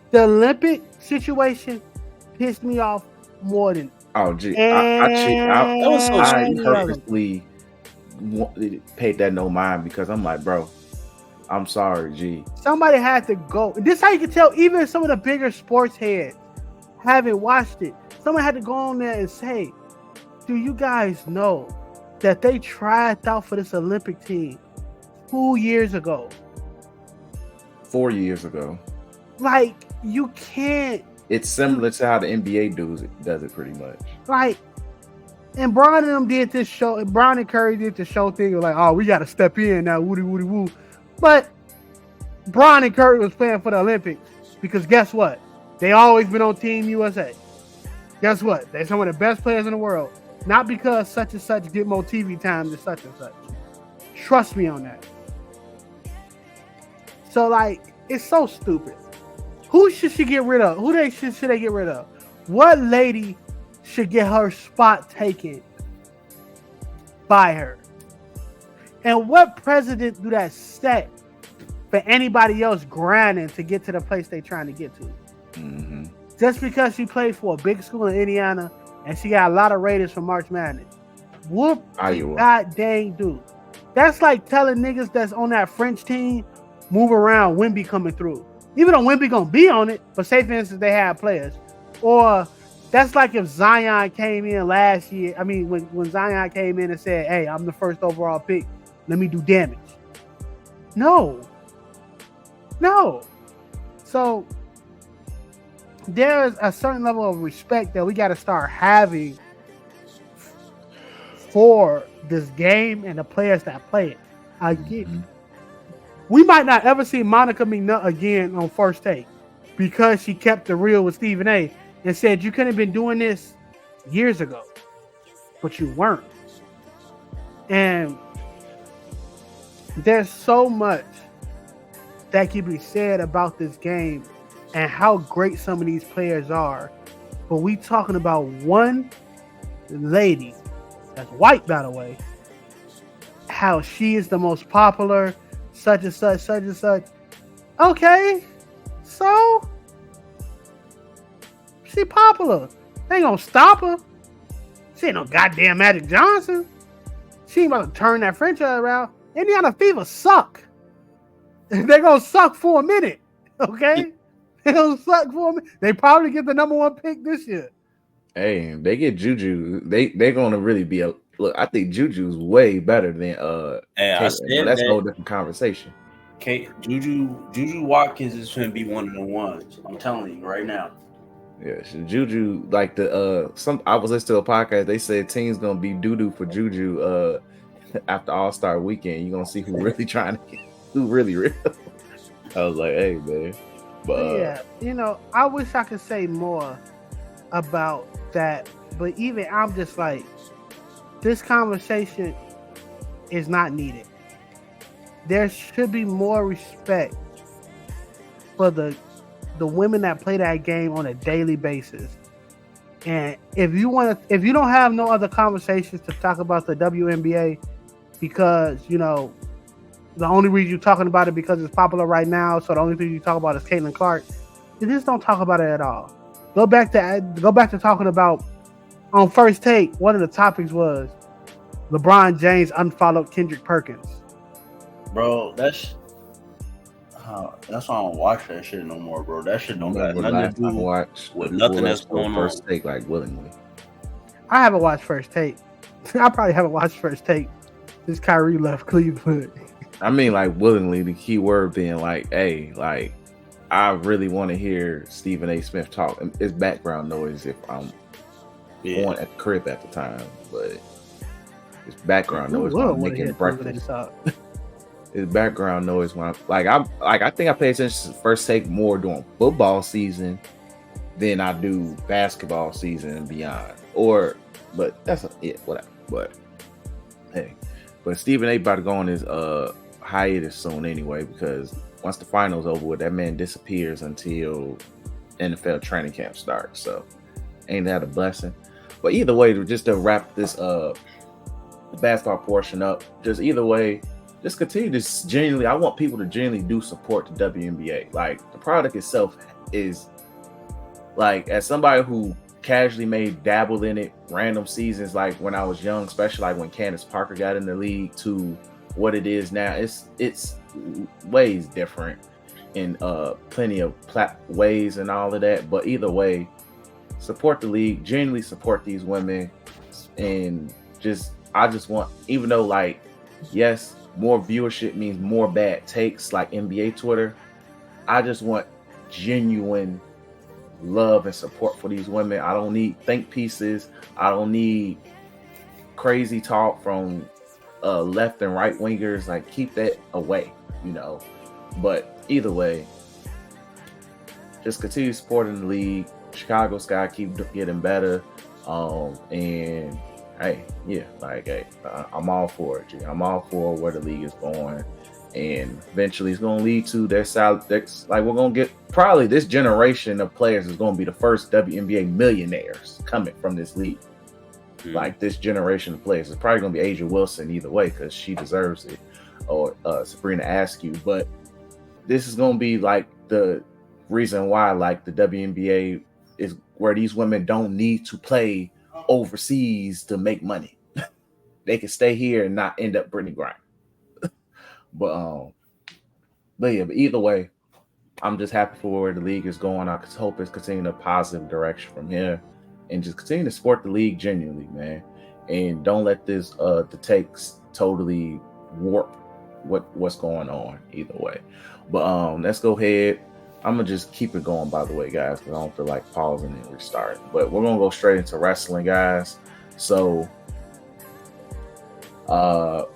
The Olympic situation pissed me off more than. Oh, gee, I purposely paid that no mind because I'm like, bro, I'm sorry, G. Somebody had to go. This is how you can tell even some of the bigger sports heads haven't watched it. Someone had to go on there and say, do you guys know that they tried out for this Olympic team 2 years ago? 4 years ago. Like, you can't. It's similar to how the NBA does it pretty much. Like, and Bron and them did this show. Bron and Curry did the show thing of like, oh, we got to step in now, woody woody woo. But Bron and Curry was playing for the Olympics because guess what? They always been on Team USA. Guess what? They're some of the best players in the world. Not because such and such get more TV time than such and such. Trust me on that. So, like, it's so stupid. Who should she get rid of? Should they get rid of? What lady should get her spot taken by her? And what precedent do that set for anybody else grinding to get to the place they're trying to get to? Mm-hmm. Just because she played for a big school in Indiana and she got a lot of ratings for March Madness. Whoop, god dang dude. That's like telling niggas that's on that French team, move around, Wemby coming through. Even though Wemby gonna be on it, but say for instance they have players. Or that's like if Zion came in last year. I mean, when Zion came in and said, hey, I'm the first overall pick, let me do damage. No. So there is a certain level of respect that we got to start having for this game and the players that play it. I get it. We might not ever see Monica McNutt again on First Take because she kept it real with Stephen A. and said you could have been doing this years ago, but you weren't. And there's so much that can be said about this game and how great some of these players are. But we talking about one lady that's white, by the way, how she is the most popular, such and such, such and such. Okay, so she popular. They ain't gonna stop her. She ain't no goddamn Magic Johnson. She ain't about to turn that franchise around. Indiana Fever suck. They're gonna suck for a minute. Okay? They're gonna suck for a minute. They probably get the number 1 pick this year. Hey, they get Juju. They're gonna really be a look. I think Juju's way better than Hey, I said that's a whole different conversation. Juju Watkins is gonna be one of the ones. I'm telling you right now. Yeah, Juju, like I was listening to a podcast. They said teams gonna be doo-doo for Juju after All-Star weekend. You're gonna see who really trying to get who really real. I was like, hey man. But yeah, I wish I could say more about that, but even I'm just like, this conversation is not needed. There should be more respect for the women that play that game on a daily basis. And if you don't have no other conversations to talk about the WNBA, because the only reason you're talking about it because it's popular right now, so the only thing you talk about is Caitlin Clark, you just don't talk about it at all. Go back to talking about on First Take. One of the topics was LeBron James unfollowed Kendrick Perkins. Bro, that's why I don't watch that shit no more, bro. That shit don't got nothing to do with nothing that's going on. First Take, like, willingly. I haven't watched First Take. I probably haven't watched First Take since Kyrie left Cleveland. I mean, like, willingly, the key word being like, hey, like, I really want to hear Stephen A. Smith talk. It's background noise if I'm on at the crib at the time, but it's background noise when I'm making breakfast. It's background noise when I think I pay attention to First Take more during football season than I do basketball season and beyond. But that's whatever. But hey, but Stephen A. about to go on his hiatus soon anyway, because once the finals over with, that man disappears until NFL training camp starts. So ain't that a blessing? But either way, just to wrap this basketball portion up, just either way, just continue to genuinely, I want people to genuinely do support the WNBA. Like, the product itself is, like, as somebody who casually may dabble in it random seasons, like when I was young, especially like when Candace Parker got in the league, to what it is now, it's ways different in plenty of ways and all of that. But either way, support the league, genuinely support these women, and I just want, even though, like, yes, more viewership means more bad takes like NBA Twitter, I just want genuine love and support for these women. I don't need think pieces. I don't need crazy talk from left and right wingers. Like, keep that away, But either way, just continue supporting the league. Chicago Sky keep getting better. And hey, yeah, like hey, I'm all for it. G. I'm all for where the league is going, and eventually it's going to lead to their salary. Like we're going to get probably this generation of players is going to be the first WNBA millionaires coming from this league. Like this generation of players, it's probably going to be Asia Wilson either way because she deserves it, or Sabrina Askew. But this is going to be like the reason why, like the WNBA is where these women don't need to play overseas to make money. They can stay here and not end up Brittany Griner. but either way, I'm just happy for where the league is going. I hope it's continuing a positive direction from here, and just continue to support the league genuinely, man. And don't let this the takes totally warp what's going on either way. But let's go ahead. I'm gonna just keep it going, by the way, guys, because I don't feel like pausing and restarting. But we're gonna go straight into wrestling, guys. So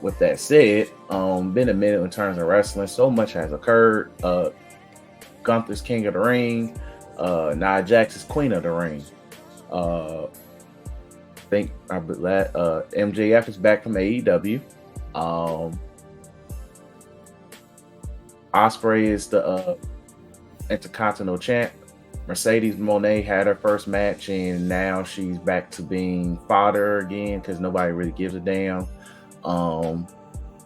with that said, been a minute in terms of wrestling. So much has occurred. Gunther's King of the Ring, Nia Jax's Queen of the Ring. MJF is back from AEW. Ospreay is the Intercontinental Champ. Mercedes Moné had her first match, and now she's back to being fodder again because nobody really gives a damn.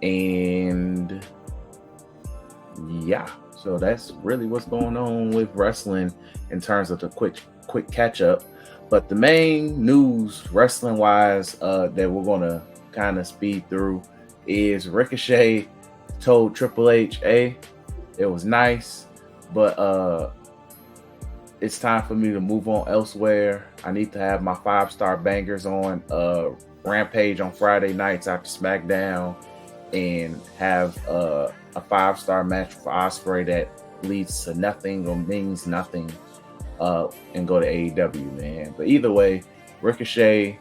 And yeah, so that's really what's going on with wrestling in terms of the quick catch up. But the main news wrestling wise that we're gonna kind of speed through is Ricochet told Triple H, "Hey, it was nice, but it's time for me to move on elsewhere. I need to have my 5-star bangers on Rampage on Friday nights after SmackDown, and have a 5-star match for Ospreay that leads to nothing or means nothing, and go to AEW, man." But either way, Ricochet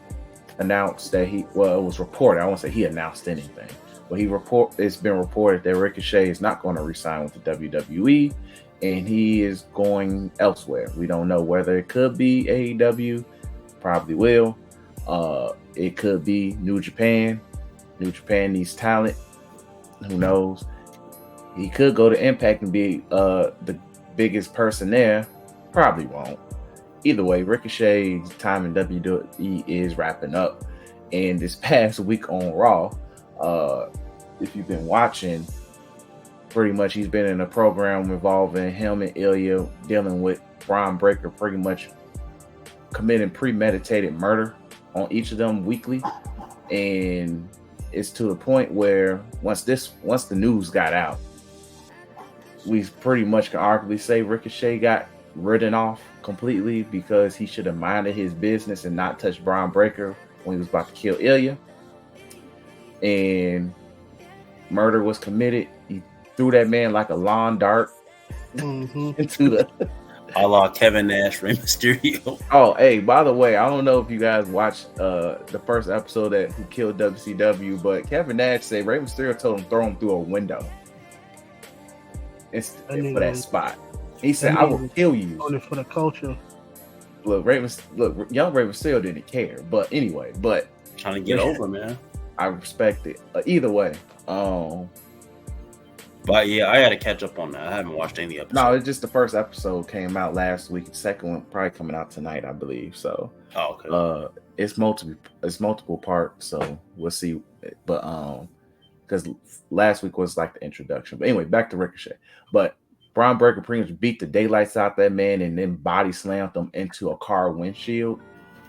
announced that it was reported. I won't say he announced anything, but it's been reported that Ricochet is not going to re-sign with the WWE, and he is going elsewhere. We don't know whether it could be AEW, probably will. It could be New Japan. New Japan needs talent. Who knows? He could go to Impact and be the biggest person there. Probably won't. Either way, Ricochet's time in WWE is wrapping up. And this past week on Raw, if you've been watching, pretty much he's been in a program involving him and Ilya dealing with Braun Breaker, pretty much committing premeditated murder on each of them weekly. And it's to the point where once the news got out, we pretty much can arguably say Ricochet got written off completely because he should have minded his business and not touched Braun Breaker when he was about to kill Ilya. And murder was committed. He threw that man like a lawn dart into the a la Kevin Nash, Rey Mysterio. Oh, hey, by the way, I don't know if you guys watched the first episode that Who Killed WCW, but Kevin Nash said Rey Mysterio told him throw him through a window. It's for that spot. He said, "I will kill you." On it for the culture. Look, young Rey Mysterio didn't care, but anyway, trying to get over, man. I respect it. Either way, but yeah, I got to catch up on that. I haven't watched any episodes. No, it's just the first episode came out last week. The second one probably coming out tonight, I believe. So, okay. It's multiple parts, so we'll see. But because last week was like the introduction. But anyway, back to Ricochet. But Braun Breaker pretty much beat the daylights out that man and then body slammed him into a car windshield.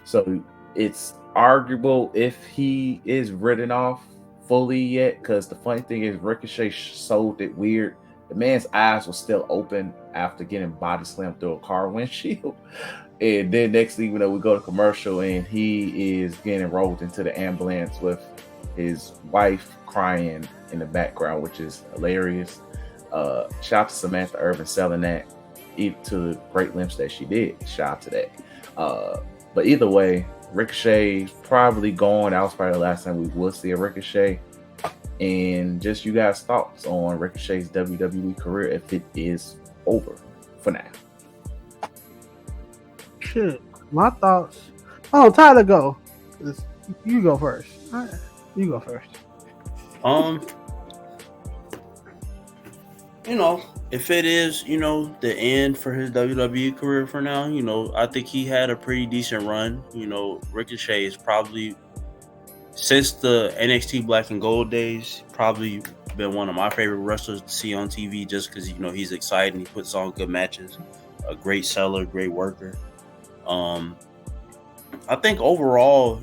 So it's arguable if he is written off fully yet, because the funny thing is Ricochet sold it weird. The man's eyes were still open after getting body slammed through a car windshield. And then next thing we know, we go to commercial and he is getting rolled into the ambulance with his wife crying in the background, which is hilarious. Shout out to Samantha Irvin selling that to the great lengths that she did. Shout out to that. But either way, Ricochet's probably gone. That was probably the last time we will see a Ricochet. And just you guys' thoughts on Ricochet's WWE career if it is over for now. Shit. My thoughts. Oh, Tyler, go. You go first. You go first. If it is, the end for his WWE career for now, I think he had a pretty decent run. Ricochet is probably, since the NXT Black and Gold days, probably been one of my favorite wrestlers to see on TV just because, he's exciting. He puts on good matches, a great seller, great worker. I think overall,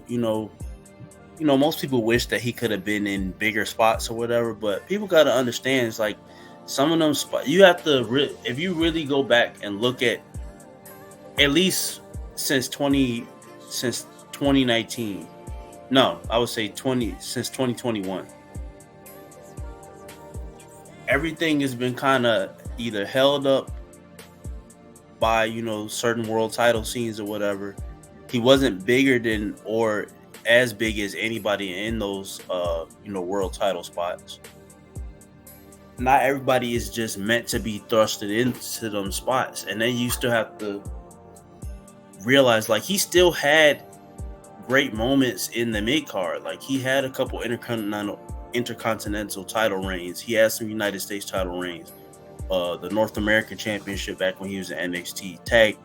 most people wish that he could have been in bigger spots or whatever, but people got to understand it's like some of them spots you have to if you really go back and look at least since 2019. No, I would say since 2021. Everything has been kind of either held up by, certain world title scenes or whatever. He wasn't bigger than or as big as anybody in those, world title spots. Not everybody is just meant to be thrusted into them spots. And then you still have to realize, like, he still had great moments in the mid card. Like, he had a couple intercontinental title reigns. He had some United States title reigns. The North American Championship back when he was in NXT tag.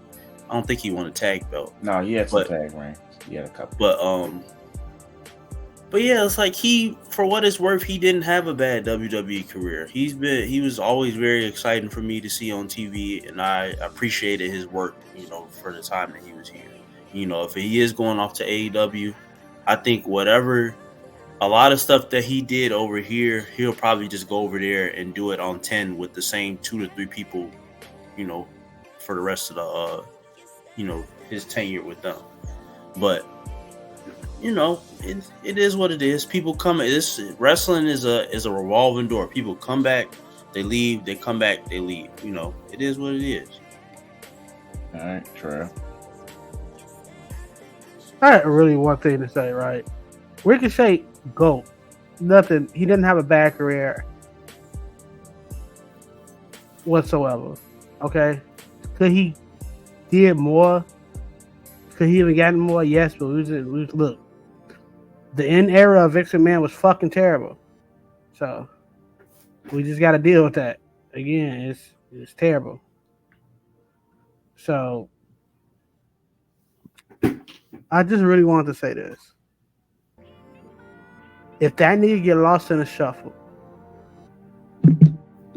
I don't think he won a tag belt. No, he had some tag reigns. He had a couple. But yeah, it's like for what it's worth, he didn't have a bad WWE career. He was always very exciting for me to see on TV, and I appreciated his work, for the time that he was here. If he is going off to AEW, I think a lot of stuff that he did over here, he'll probably just go over there and do it on 10 with the same 2 to 3 people, for the rest of the, his tenure with them. But, it is what it is. People come. Wrestling is a revolving door. People come back, they leave. They come back, they leave. It is what it is. All right, true. I had really one thing to say, right? Ricochet, GOAT. Nothing. He didn't have a bad career whatsoever. Okay? Could he did more? Could he have gotten more? Yes, but look. The end era of Vince McMahon was fucking terrible. So we just got to deal with that. Again, it's terrible. So I just really wanted to say this. If that nigga get lost in a shuffle,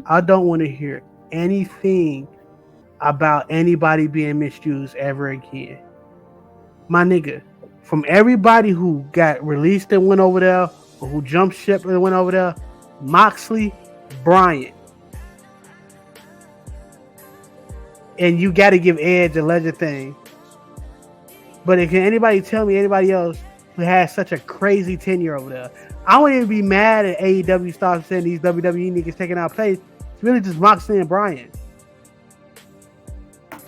I don't want to hear anything about anybody being misused ever again. My nigga, from everybody who got released and went over there, or who jumped ship and went over there, Moxley, Bryan. And you got to give Edge a legend thing. But can anybody tell me anybody else who has such a crazy tenure over there? I wouldn't even be mad at AEW starts saying these WWE niggas taking out place. It's really just Moxley and Bryan.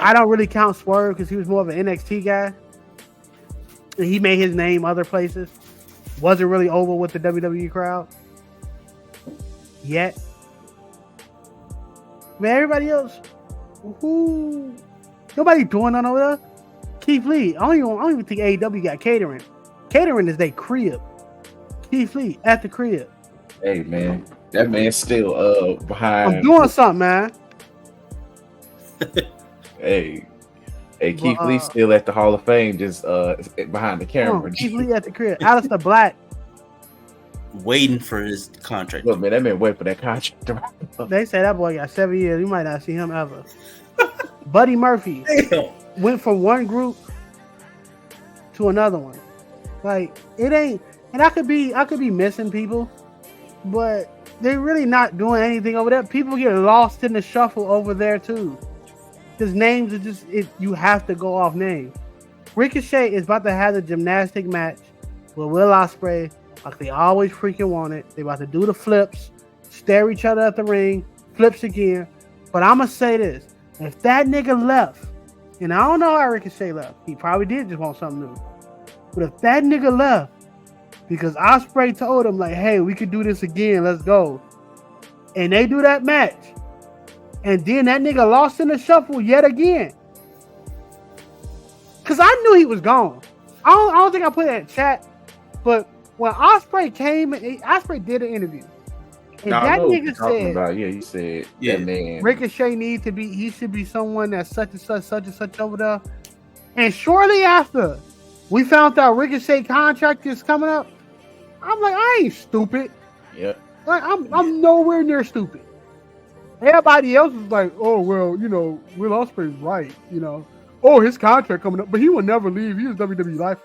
I don't really count Swerve because he was more of an NXT guy. And he made his name other places. Wasn't really over with the WWE crowd yet. But everybody else, nobody doing nothing over there. Keith Lee, I don't even think AEW got catering. Catering is their crib. Keith Lee at the crib. Hey man, that man's still behind. I'm doing something, man. Hey, Keith Lee still at the Hall of Fame, just behind the camera. Keith Lee at the crib. Aleister Black waiting for his contract. Look, man, that man waiting for that contract. They say that boy got 7 years. You might not see him ever. Buddy Murphy went from one group to another one. Like, it ain't, and I could be missing people, but they're really not doing anything over there. People get lost in the shuffle over there too. Because names are just, you have to go off names. Ricochet is about to have a gymnastic match with Will Ospreay, like they always freaking wanted. They about to do the flips, stare each other at the ring, flips again. But I'm going to say this. If that nigga left, and I don't know how Ricochet left. He probably did just want something new. But if that nigga left, because Ospreay told him, like, hey, we could do this again, let's go. And they do that match. And then that nigga lost in the shuffle yet again. because I knew he was gone. I don't think I put it in chat, but when Ospreay came, Ospreay did an interview, and Now, I that know what you're nigga talking said, about. Yeah, he said Yeah. that man. Ricochet he should be someone that's such and such over there. And shortly after we found out Ricochet contract is coming up, I'm like, I ain't stupid. Yep. Like, I'm nowhere near stupid. Everybody else is like, oh well, you know, Will Ospreay's right, you know. Oh, his contract coming up, but he will never leave. He is WWE life.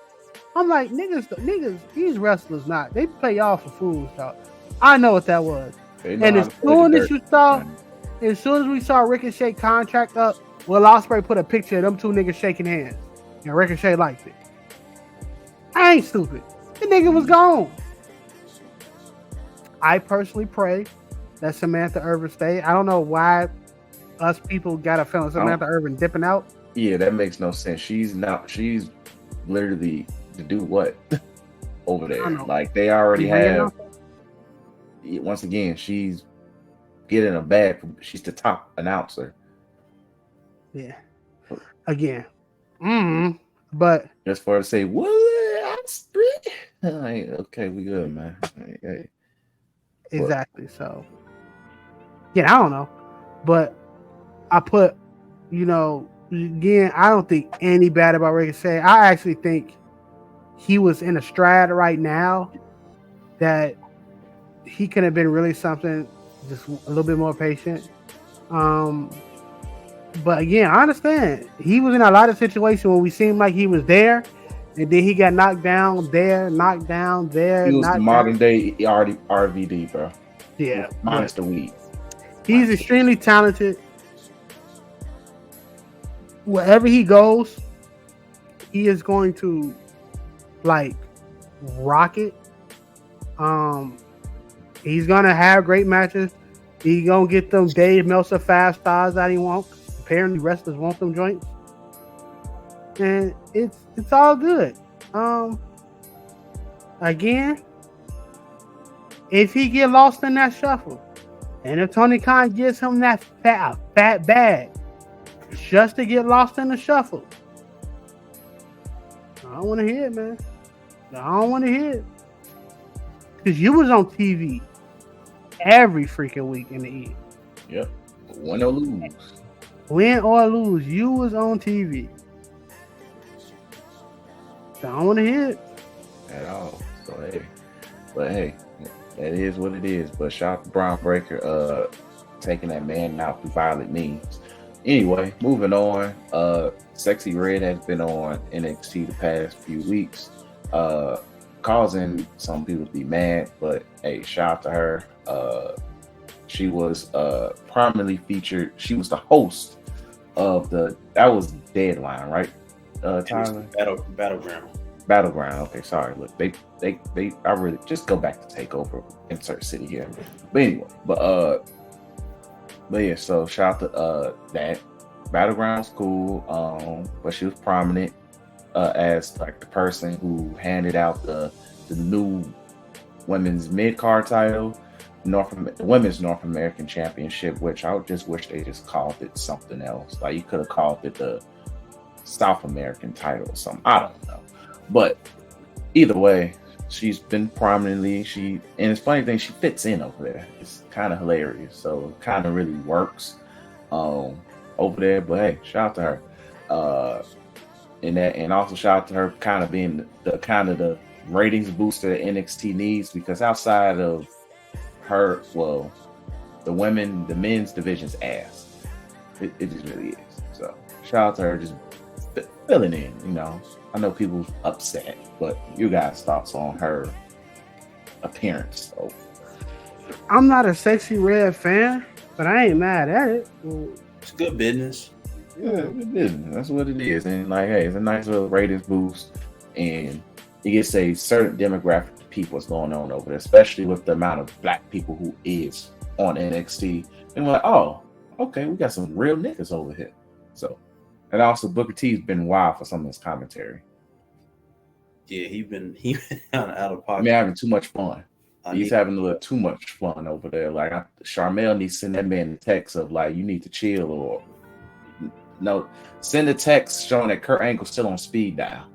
I'm like, niggas, these wrestlers they play y'all for fools, dog. I know what that was. And as soon as we saw Ricochet contract up, Will Ospreay put a picture of them two niggas shaking hands, and Ricochet liked it. I ain't stupid. The nigga was gone. I personally pray that Samantha Irvin stay. I don't know why us people got a feeling Samantha Irvin dipping out. Yeah, that makes no sense. She's literally to do what over there? Like they already have. Once again, she's getting a bag. She's the top announcer. Yeah. Again. But just for her to say, what? Like, okay, we good, man. Hey. Exactly. So, yeah, I don't know. But I put, you know, again, I don't think any bad about Ricochet. I actually think he was in a stride right now that he could have been really something, just a little bit more patient. But again, I understand. He was in a lot of situations where we seemed like he was there, and then he got knocked down there, knocked down there. He was the modern day RVD, bro. Yeah. Minus the weed. He's extremely talented. Wherever he goes, he is going to like rock it. He's gonna have great matches. He's gonna get them Dave Meltzer 5 stars that he wants. Apparently wrestlers want them joints. And it's all good. Again, if he get lost in that shuffle, and if Tony Khan gives him that fat bag just to get lost in the shuffle, I don't want to hear it, man. I don't want to hear it. Because you was on TV every freaking week in the E. Yep. Win or lose. Win or lose, you was on TV. So I don't want to hear it. At all. So, hey, that is what it is. But shout out to Braun Breaker taking that man out through violent means. Anyway, moving on. Sexy Red has been on NXT the past few weeks, causing some people to be mad. But hey, shout out to her. She was prominently featured. She was the host of that was Deadline, right? Tyler? Battleground. Okay, sorry. Look, they I really just go back to Takeover, insert city here. But anyway, but yeah, so shout out to that. Battleground's cool. But she was prominent as like the person who handed out the new women's mid-card title, women's North American Championship, which I just wish they just called it something else. Like you could have called it the South American title or something. I don't know. But either way, she's been prominently, and it's funny thing, she fits in over there. It's kind of hilarious. So it kind of really works over there. But hey, shout out to her. And also shout out to her kind of being the ratings booster that NXT needs, because outside of her, well, the men's division's ass. It just really is. So shout out to her just filling in, you know. I know people upset, but you guys' thoughts on her appearance? So. I'm not a Sexy Red fan, but I ain't mad at it. It's good business. Yeah, good business. That's what it is. And like, hey, it's a nice little ratings boost, and it gets a certain demographic of people what's going on over there, especially with the amount of black people who is on NXT. And we're like, oh, okay, we got some real niggas over here. So. And also, Booker T's been wild for some of his commentary. Yeah, he been out of pocket. I mean, having too much fun. He's having a little too much fun over there. Like Charmel needs to send that man a text of like, you need to chill, or No, send a text showing that Kurt Angle's still on speed dial.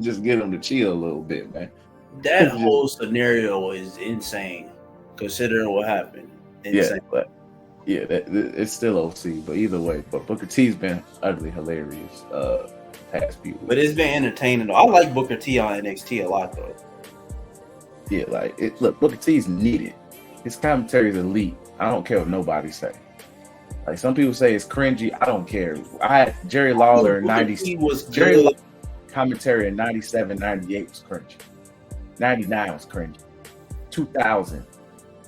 Just get him to chill a little bit, man. That whole scenario is insane, considering what happened. Insane. Yeah, but it's still OC. But either way, but Booker T's been utterly hilarious past few weeks. But it's been entertaining though. I like Booker T on NXT a lot though. Yeah, like look, Booker T's needed. His commentary is elite. I don't care what nobody say. Like some people say it's cringy. I don't care. I had Jerry Lawler in 90. Jerry Lawler commentary in 97, 98 was cringy. 99 was cringy. 2000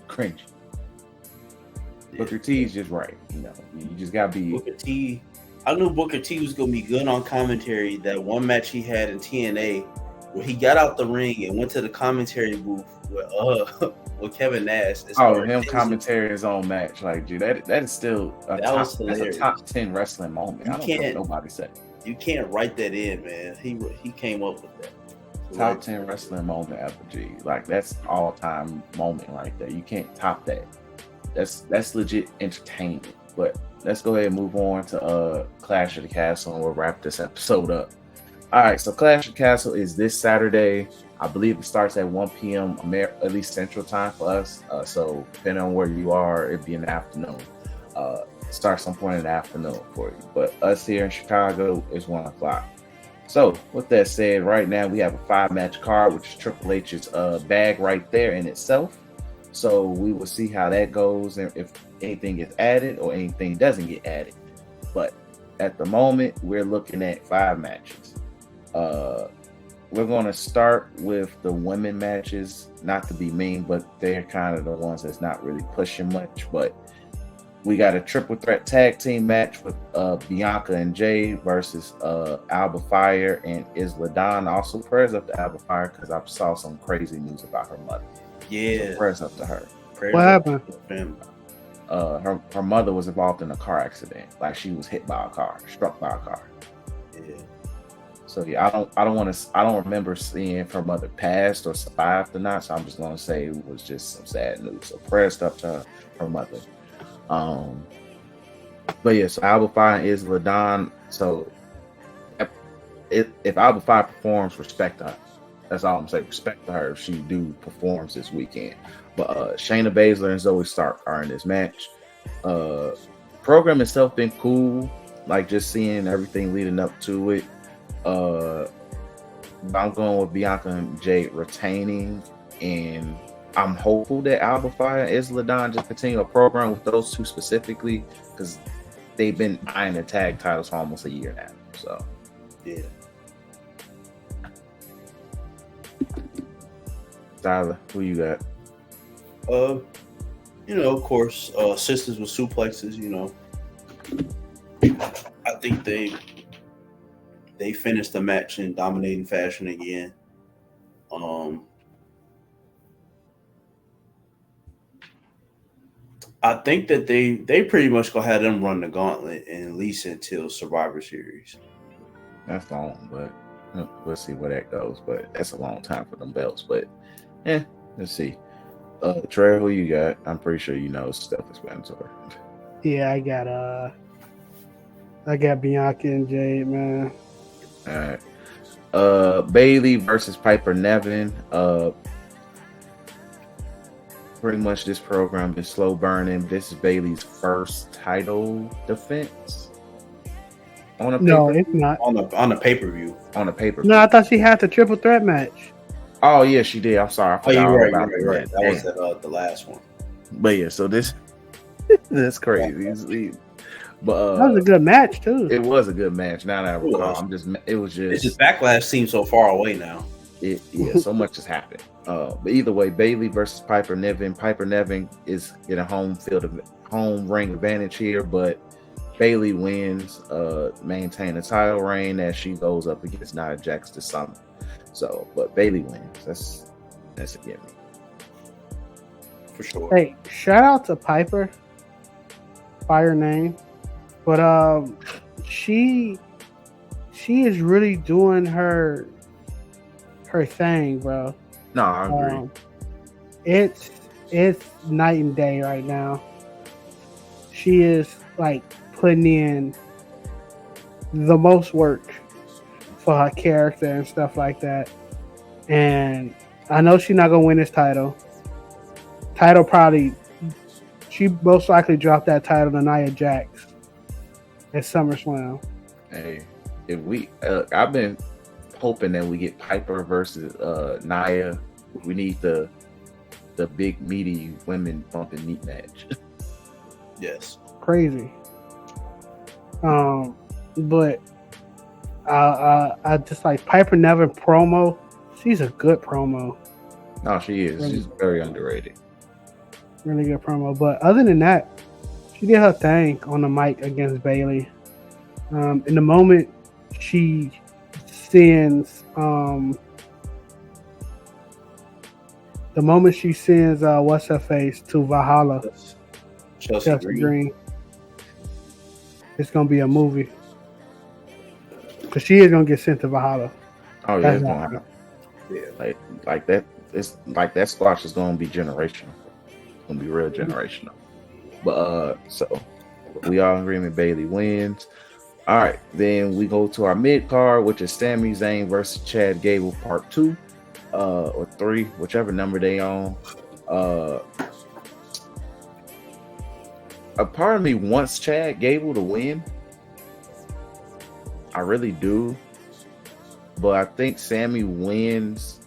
cringy. Yeah. Booker T is just right. You know, you just gotta be Booker T. I knew Booker T was gonna be good on commentary. That one match he had in TNA, where he got out the ring and went to the commentary booth with Kevin Nash. Him commentary his own match, like, dude, that is still that's a top 10 wrestling moment. I don't care what nobody said. You can't write that in, man. He came up with that. Top 10 wrestling moment ever, G. Like that's all time moment like that. You can't top that. That's legit entertainment. But let's go ahead and move on to Clash of the Castle, and we'll wrap this episode up. All right, so Clash of the Castle is this Saturday. I believe it starts at 1 p.m. At least Central Time for us. So depending on where you are, it'd be in the afternoon. Start some point in the afternoon for you. But us here in Chicago is 1 o'clock. So with that said, right now we have a 5-match card, which is Triple H's bag right there in itself. So we will see how that goes and if anything gets added or anything doesn't get added. But at the moment, we're looking at 5 matches. We're going to start with the women matches, not to be mean, but they're kind of the ones that's not really pushing much. But we got a triple threat tag team match with Bianca and Jay versus Alba Fire and Isla Dawn. Also, prayers up to Alba Fire because I saw some crazy news about her mother. Yeah, so prayers up to her. What happened? Her mother was involved in a car accident. Like she was hit by a car, struck by a car. Yeah. So yeah, I don't remember seeing if her mother passed or survived or not. So I'm just gonna say it was just some sad news. So prayers up to her mother. But yeah, so Alba Fire and Isla Dawn. So if Alba Fire performs, respect her. That's all I'm saying. Respect to her if she performs this weekend. But Shayna Baszler and Zoe Stark are in this match. Program itself been cool. Like just seeing everything leading up to it. I'm going with Bianca and Jay retaining, and I'm hopeful that Alba Fire and Isla Dawn just continue a program with those two specifically because they've been eyeing the tag titles for almost a year now. So yeah. Tyler, who you got? Of course, sisters with suplexes. I think they finished the match in dominating fashion again. I think that they pretty much gonna have them run the gauntlet and at least until Survivor Series. That's long, but we'll see where that goes. But that's a long time for them belts. But yeah, let's see. Trey, who you got? I'm pretty sure you know self-explanatory. Yeah, I got Bianca and Jade, man. All right. Bailey versus Piper Nevin. Pretty much this program is slow burning. This is Bailey's first title defense. No, it's not. On the pay-per-view. On the pay-per-view. No, I thought she had the triple threat match. Oh yeah, she did. I'm sorry. I forgot you're about right. That was the last one. But yeah, so that's crazy. But that was a good match too. It was a good match. Now that I recall, it's just Backlash seems so far away now. So much has happened. But either way, Bailey versus Piper Nevin. Piper Nevin is in a home ring advantage here, but Bailey wins, maintain a title reign as she goes up against Nia Jax this summer. So, but Bailey wins. That's a gimme. For sure. Hey, shout out to Piper. Fire name. But she is really doing her thing, bro. No, I agree. It's night and day right now. She is like putting in the most work for her character and stuff like that. And I know she's not gonna win this title. She most likely dropped that title to Nia Jax at SummerSlam. Hey, if we, I've been hoping that we get Piper versus Nia. We need the big meaty women bumping meat match. Yes. Crazy. But I just like Piper Nevin promo. She's a good promo. No, she is. She's very underrated. Really good promo. But other than that, she did her thing on the mic against Bayley. In the moment she sends what's her face to Valhalla, Chelsea Green. It's gonna be a movie because she is gonna get sent to Valhalla. Oh yeah, it's gonna happen. Yeah, like that. It's like that squash is gonna be generational. It's gonna be real generational. But so we all in agreement. Bayley wins. All right, then we go to our mid card, which is Sami Zayn versus Chad Gable, part 2 or 3, whichever number they on. A part of me wants Chad Gable to win. I really do, but I think Sami wins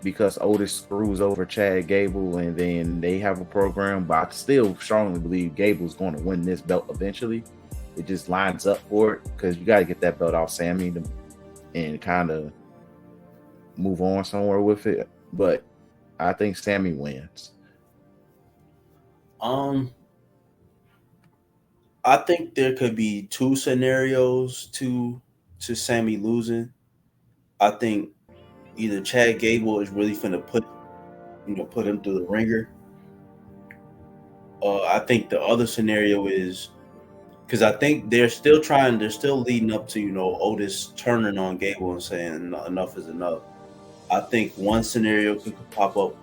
because Otis screws over Chad Gable, and then they have a program. But I still strongly believe Gable's going to win this belt eventually. It just lines up for it because you got to get that belt off Sami and kind of move on somewhere with it. But I think Sami wins. I think there could be 2 scenarios to Sami losing. I think either Chad Gable is really finna put him through the ringer. I think the other scenario is because I think they're still leading up to Otis turning on Gable and saying enough is enough. I think one scenario could pop up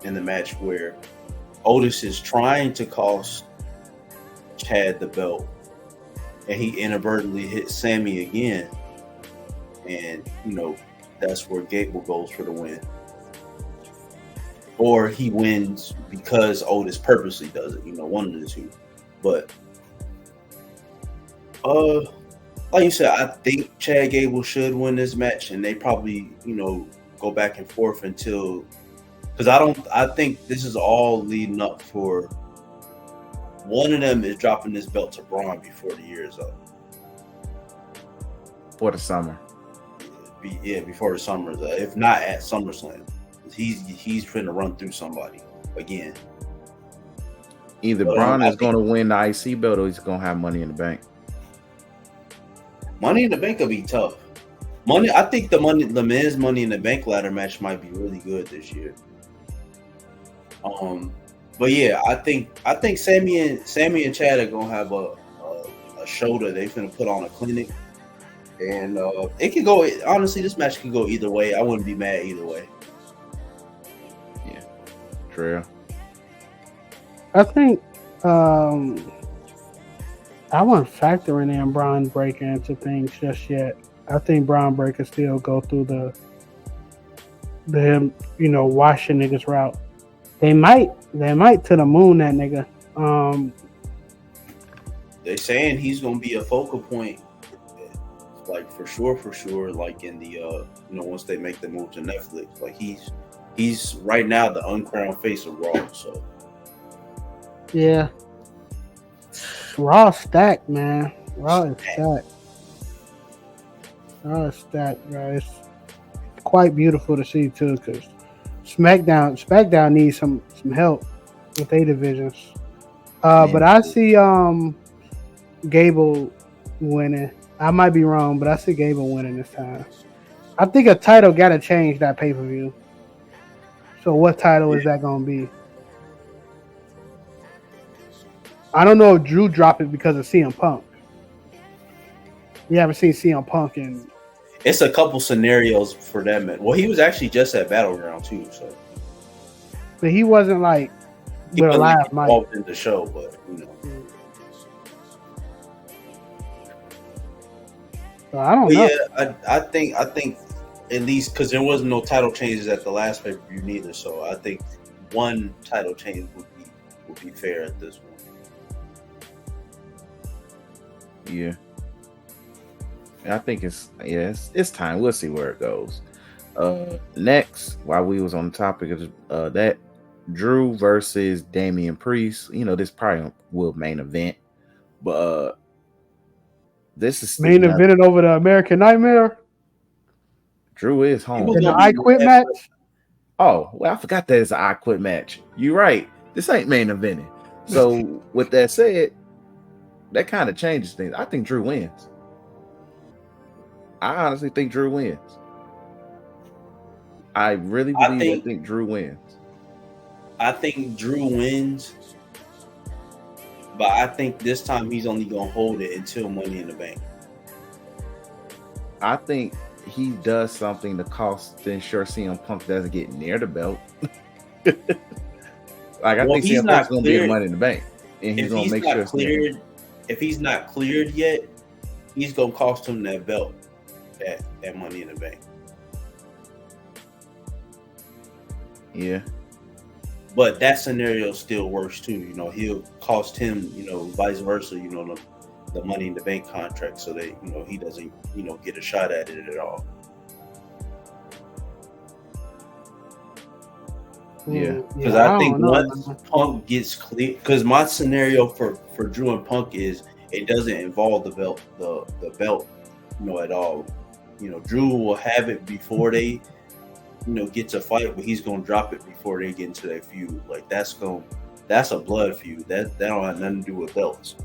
in the match where Otis is trying to cost Chad the belt, and he inadvertently hits Sami again, and that's where Gable goes for the win, or he wins because Otis purposely does it. One of the two. But like you said, I think Chad Gable should win this match, and they probably go back and forth until, because I think this is all leading up for one of them is dropping this belt to Braun before the year is up. For the summer. Before the summer is up. If not at SummerSlam. He's trying to run through somebody again. Either Braun is going to win the IC belt or he's going to have Money in the Bank. Money in the Bank will be tough. I think the men's Money in the Bank ladder match might be really good this year. But yeah, I think Sami and Chad are gonna have a show that they finna put on a clinic, and it could go. Honestly, this match could go either way. I wouldn't be mad either way. Yeah, true. I think I wouldn't factor in Braun Breaker into things just yet. I think Braun Breaker still go through the him washing niggas route. They might to the moon that nigga. They saying he's gonna be a focal point, like for sure. Like in the once they make the move to Netflix, like he's right now the uncrowned face of Raw. So yeah, Raw stacked, man. Raw is stacked, guys. Quite beautiful to see too, because SmackDown needs some help with their divisions. But I see Gable winning. I might be wrong, but I see Gable winning this time. I think a title got to change that pay-per-view. So what title is that going to be? I don't know if Drew dropped it because of CM Punk. You haven't seen CM Punk in... It's a couple scenarios for that, man. Well, he was actually just at Battleground too, so. But he wasn't like with a live mic involved in the show, but So I don't But know. yeah, I think at least because there was no title changes at the last pay per view neither, so I think one title change would be fair at this one. Yeah. I think it's time. We'll see where it goes. Next, while we was on the topic of that, Drew versus Damian Priest. This probably will main event, but this is Main evented over the American Nightmare Drew is He home. was in the gonna I be Quit mad, match. Oh, well, I forgot that it's an I Quit match. You're right. This ain't main eventing. So with that said, that kind of changes things. I think Drew wins. I honestly think Drew wins. I really believe I think Drew wins. I think Drew wins, but I think this time he's only gonna hold it until Money in the Bank. I think he does something to ensure CM Punk doesn't get near the belt. I think CM Punk's gonna be Money in the Bank, and he's gonna make sure it's cleared. If he's not cleared yet, he's gonna cost him that belt at Money in the Bank. Yeah. But that scenario still works too. He'll cost him, vice versa, the Money in the Bank contract, so that he doesn't, get a shot at it at all. Yeah, because I think once Punk gets clear, because my scenario for Drew and Punk is it doesn't involve the belt, the belt, at all. Drew will have it before they, get to fight, but he's gonna drop it before they get into that feud. Like that's a blood feud. That don't have nothing to do with belts.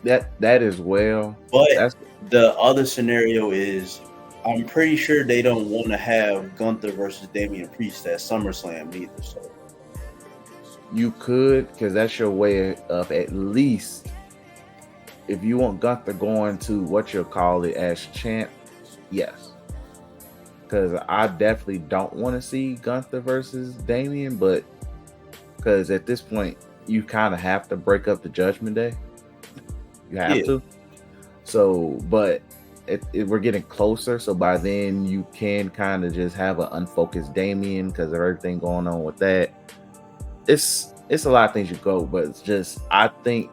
That as well. But the other scenario is, I'm pretty sure they don't want to have Gunther versus Damian Priest at SummerSlam either. So you could, because that's your way of at least, if you want Gunther going to what you'll call it as champ, yes. Because I definitely don't want to see Gunther versus Damian, but because at this point you kind of have to break up the Judgment Day. You have to. So, but we're getting closer. So by then you can kind of just have an unfocused Damian because of everything going on with that. It's a lot of things you go, but it's just, I think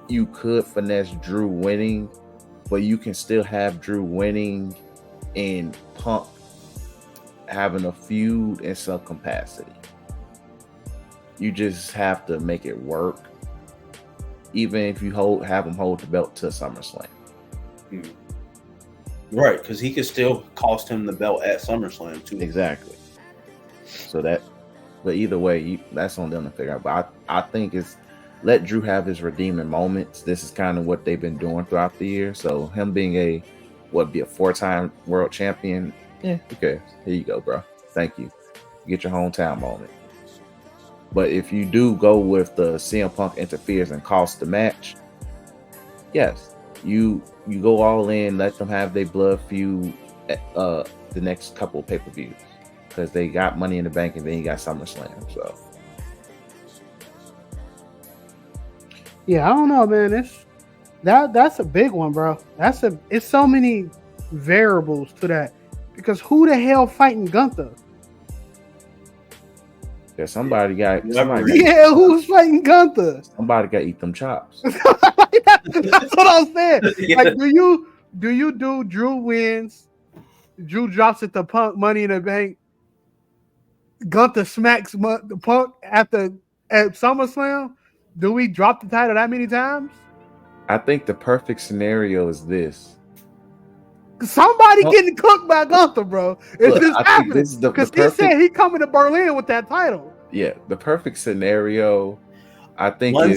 you could finesse Drew winning, but you can still have Drew winning and Punk having a feud in some capacity. You just have to make it work, even if you have him hold the belt to SummerSlam. Right, because he could still cost him the belt at SummerSlam too. Exactly. So but either way, that's on them to figure out. But I think it's let Drew have his redeeming moments. This is kind of what they've been doing throughout the year. So him being a 4-time world champion, who cares? Here you go, bro. Thank you. Get your hometown moment. But if you do go with the CM Punk interferes and costs the match, yes, you go all in, let them have their blood feud at the next couple of pay-per-views, because they got Money in the Bank and then you got SummerSlam. So yeah, I don't know, man. That's a big one, bro. It's so many variables to that, because who the hell fighting Gunther? yeah, somebody got who's fighting Gunther? Somebody got to eat them chops. That's what I'm saying. Like, do you do Drew wins, Drew drops it to Punk, Money in the Bank, Gunther smacks the Punk at SummerSlam? Do we drop the title that many times? I think the perfect scenario is this. Somebody getting cooked by Gunther, bro. If this happens, because he said he coming to Berlin with that title. Yeah, the perfect scenario, I think, one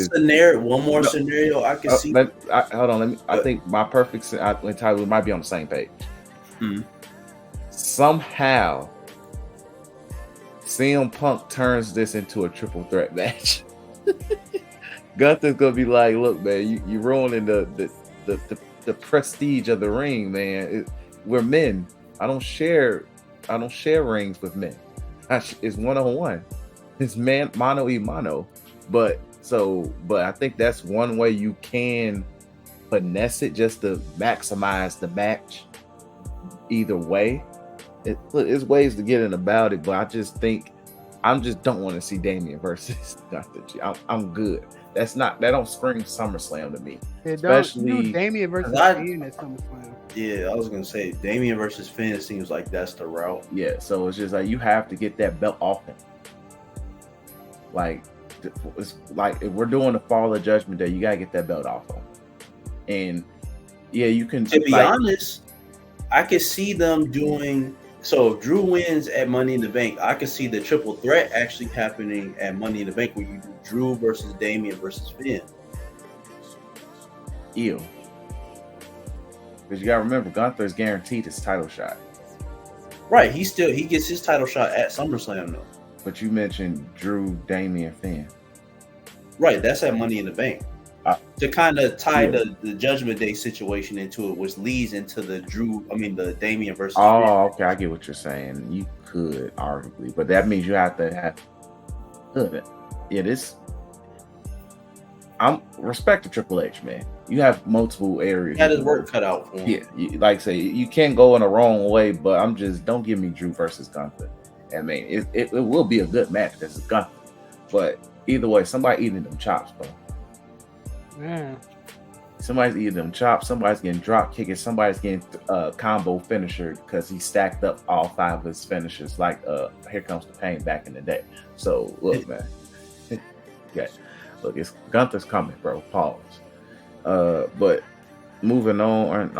more scenario I can see. Hold on, I think my perfect scenario, we might be on the same page. Somehow, CM Punk turns this into a triple threat match. Gunther's gonna be like, "Look, man, you ruining the prestige of the ring, man. We're men. I don't share rings with men. It's 1-on-1. It's mano y mano." But I think that's one way you can finesse it just to maximize the match. Either way, there's ways to get in about it, but I just don't want to see Damian versus Gunther. I'm good. That don't scream SummerSlam to me. Especially Damian versus Finn at SummerSlam. Yeah, I was gonna say Damian versus Finn seems like that's the route. Yeah, so it's just like you have to get that belt off him. Like, it's like if we're doing the Fall of Judgment Day, you gotta get that belt off him. And yeah, you can. To be honest, I could see them doing. So if Drew wins at Money in the Bank, I could see the triple threat actually happening at Money in the Bank, where you do Drew versus Damian versus Finn. Ew. Because you gotta remember, Gunther's guaranteed his title shot. Right, he gets his title shot at SummerSlam though. But you mentioned Drew, Damian, Finn. Right, that's at Money in the Bank. To kind of tie the Judgment Day situation into it, which leads into the Damian versus. Oh, Finn. okay, I get what you're saying. You could arguably, but that means you have to have. Yeah, this. I'm respect to Triple H, man. You have multiple areas. He had his work cut out for him. Yeah, like I say, you can't go in the wrong way, but don't give me Drew versus Gunther. I mean, it will be a good match because it's Gunther, but either way, somebody eating them chops, bro. Yeah. Somebody's eating them chops. Somebody's getting drop kicked. Somebody's getting combo finisher because he stacked up all 5 of his finishers like Here Comes the Pain back in the day. So look, man. Yeah, look, it's Gunther's coming, bro. Pause. But moving on.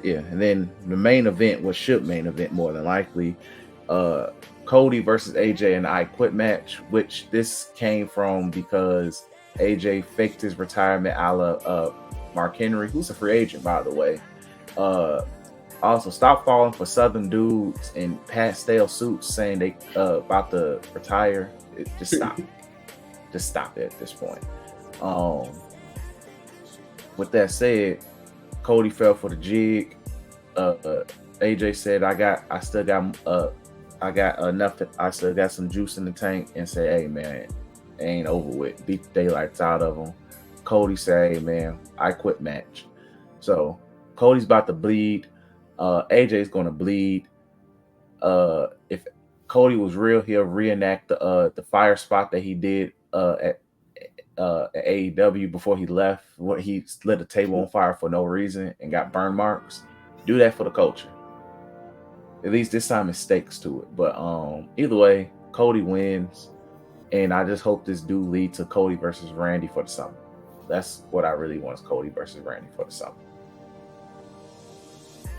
And then the main event main event more than likely. Cody versus AJ in the I Quit match, which this came from because AJ faked his retirement a la Mark Henry, who's a free agent, by the way. Also, stop falling for Southern dudes in pastel suits saying they about to retire. Just stop. Just stop it at this point. With that said, Cody fell for the jig. AJ said, I still got some juice in the tank, and said, hey man, it ain't over with. Beat the daylights out of him. Cody said, hey man, I quit match. So Cody's about to bleed. AJ's gonna bleed. If Cody was real, he'll reenact the fire spot that he did at AEW before he left, where he lit a table on fire for no reason and got burn marks. Do that for the culture. At least this time it stakes to it. But either way, Cody wins, and I just hope this do lead to Cody versus Randy for the summer. That's what I really want, is Cody versus Randy for the summer.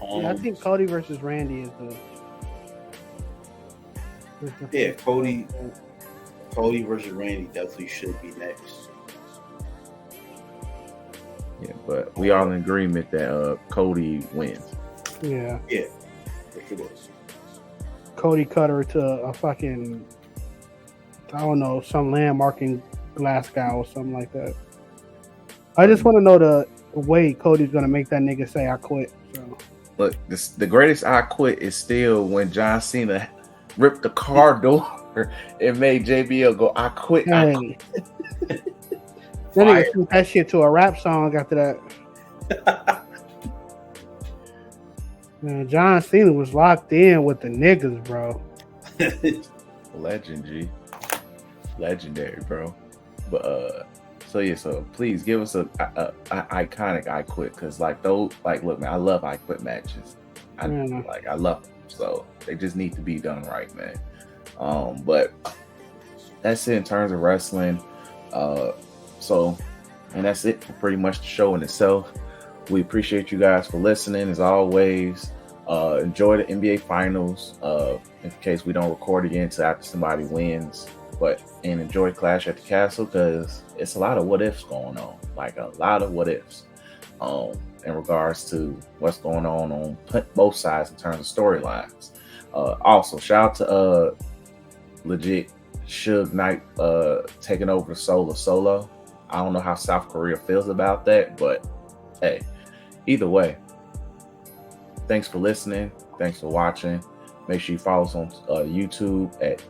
I think Cody versus Randy is the Cody versus Randy definitely should be next. Yeah, but we all in agreement that Cody wins. Yeah. Yeah. It was. Cody cut her to a fucking, I don't know, some landmark in Glasgow or something like that. I just want to know the way Cody's gonna make that nigga say I quit. So. Look, the greatest I quit is still when John Cena ripped the car door and made JBL go, I quit. Hey. I quit. That nigga took that shit to a rap song after that. Man, John Cena was locked in with the niggas, bro. Legend, G. Legendary, bro. But so please give us a iconic I quit, because look, man, I love I quit matches. I love them, so they just need to be done right, man. But that's it in terms of wrestling. And that's it for pretty much the show in itself. We appreciate you guys for listening as always. Enjoy the NBA finals. In case we don't record again until after somebody wins. And enjoy Clash at the Castle, because it's a lot of what ifs going on. Like a lot of what ifs. In regards to what's going on both sides in terms of storylines. Also, shout out to legit Suge Knight taking over the solo. I don't know how South Korea feels about that, but hey, either way, thanks for listening. Thanks for watching. Make sure you follow us on YouTube at,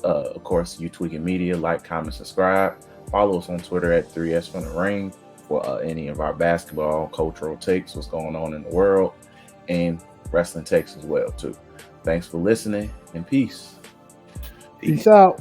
of course, Tweeking Media. Like, comment, subscribe. Follow us on Twitter at 3S from the Ring. for any of our basketball, cultural takes, what's going on in the world, and wrestling takes as well too. Thanks for listening, and peace. Peace out.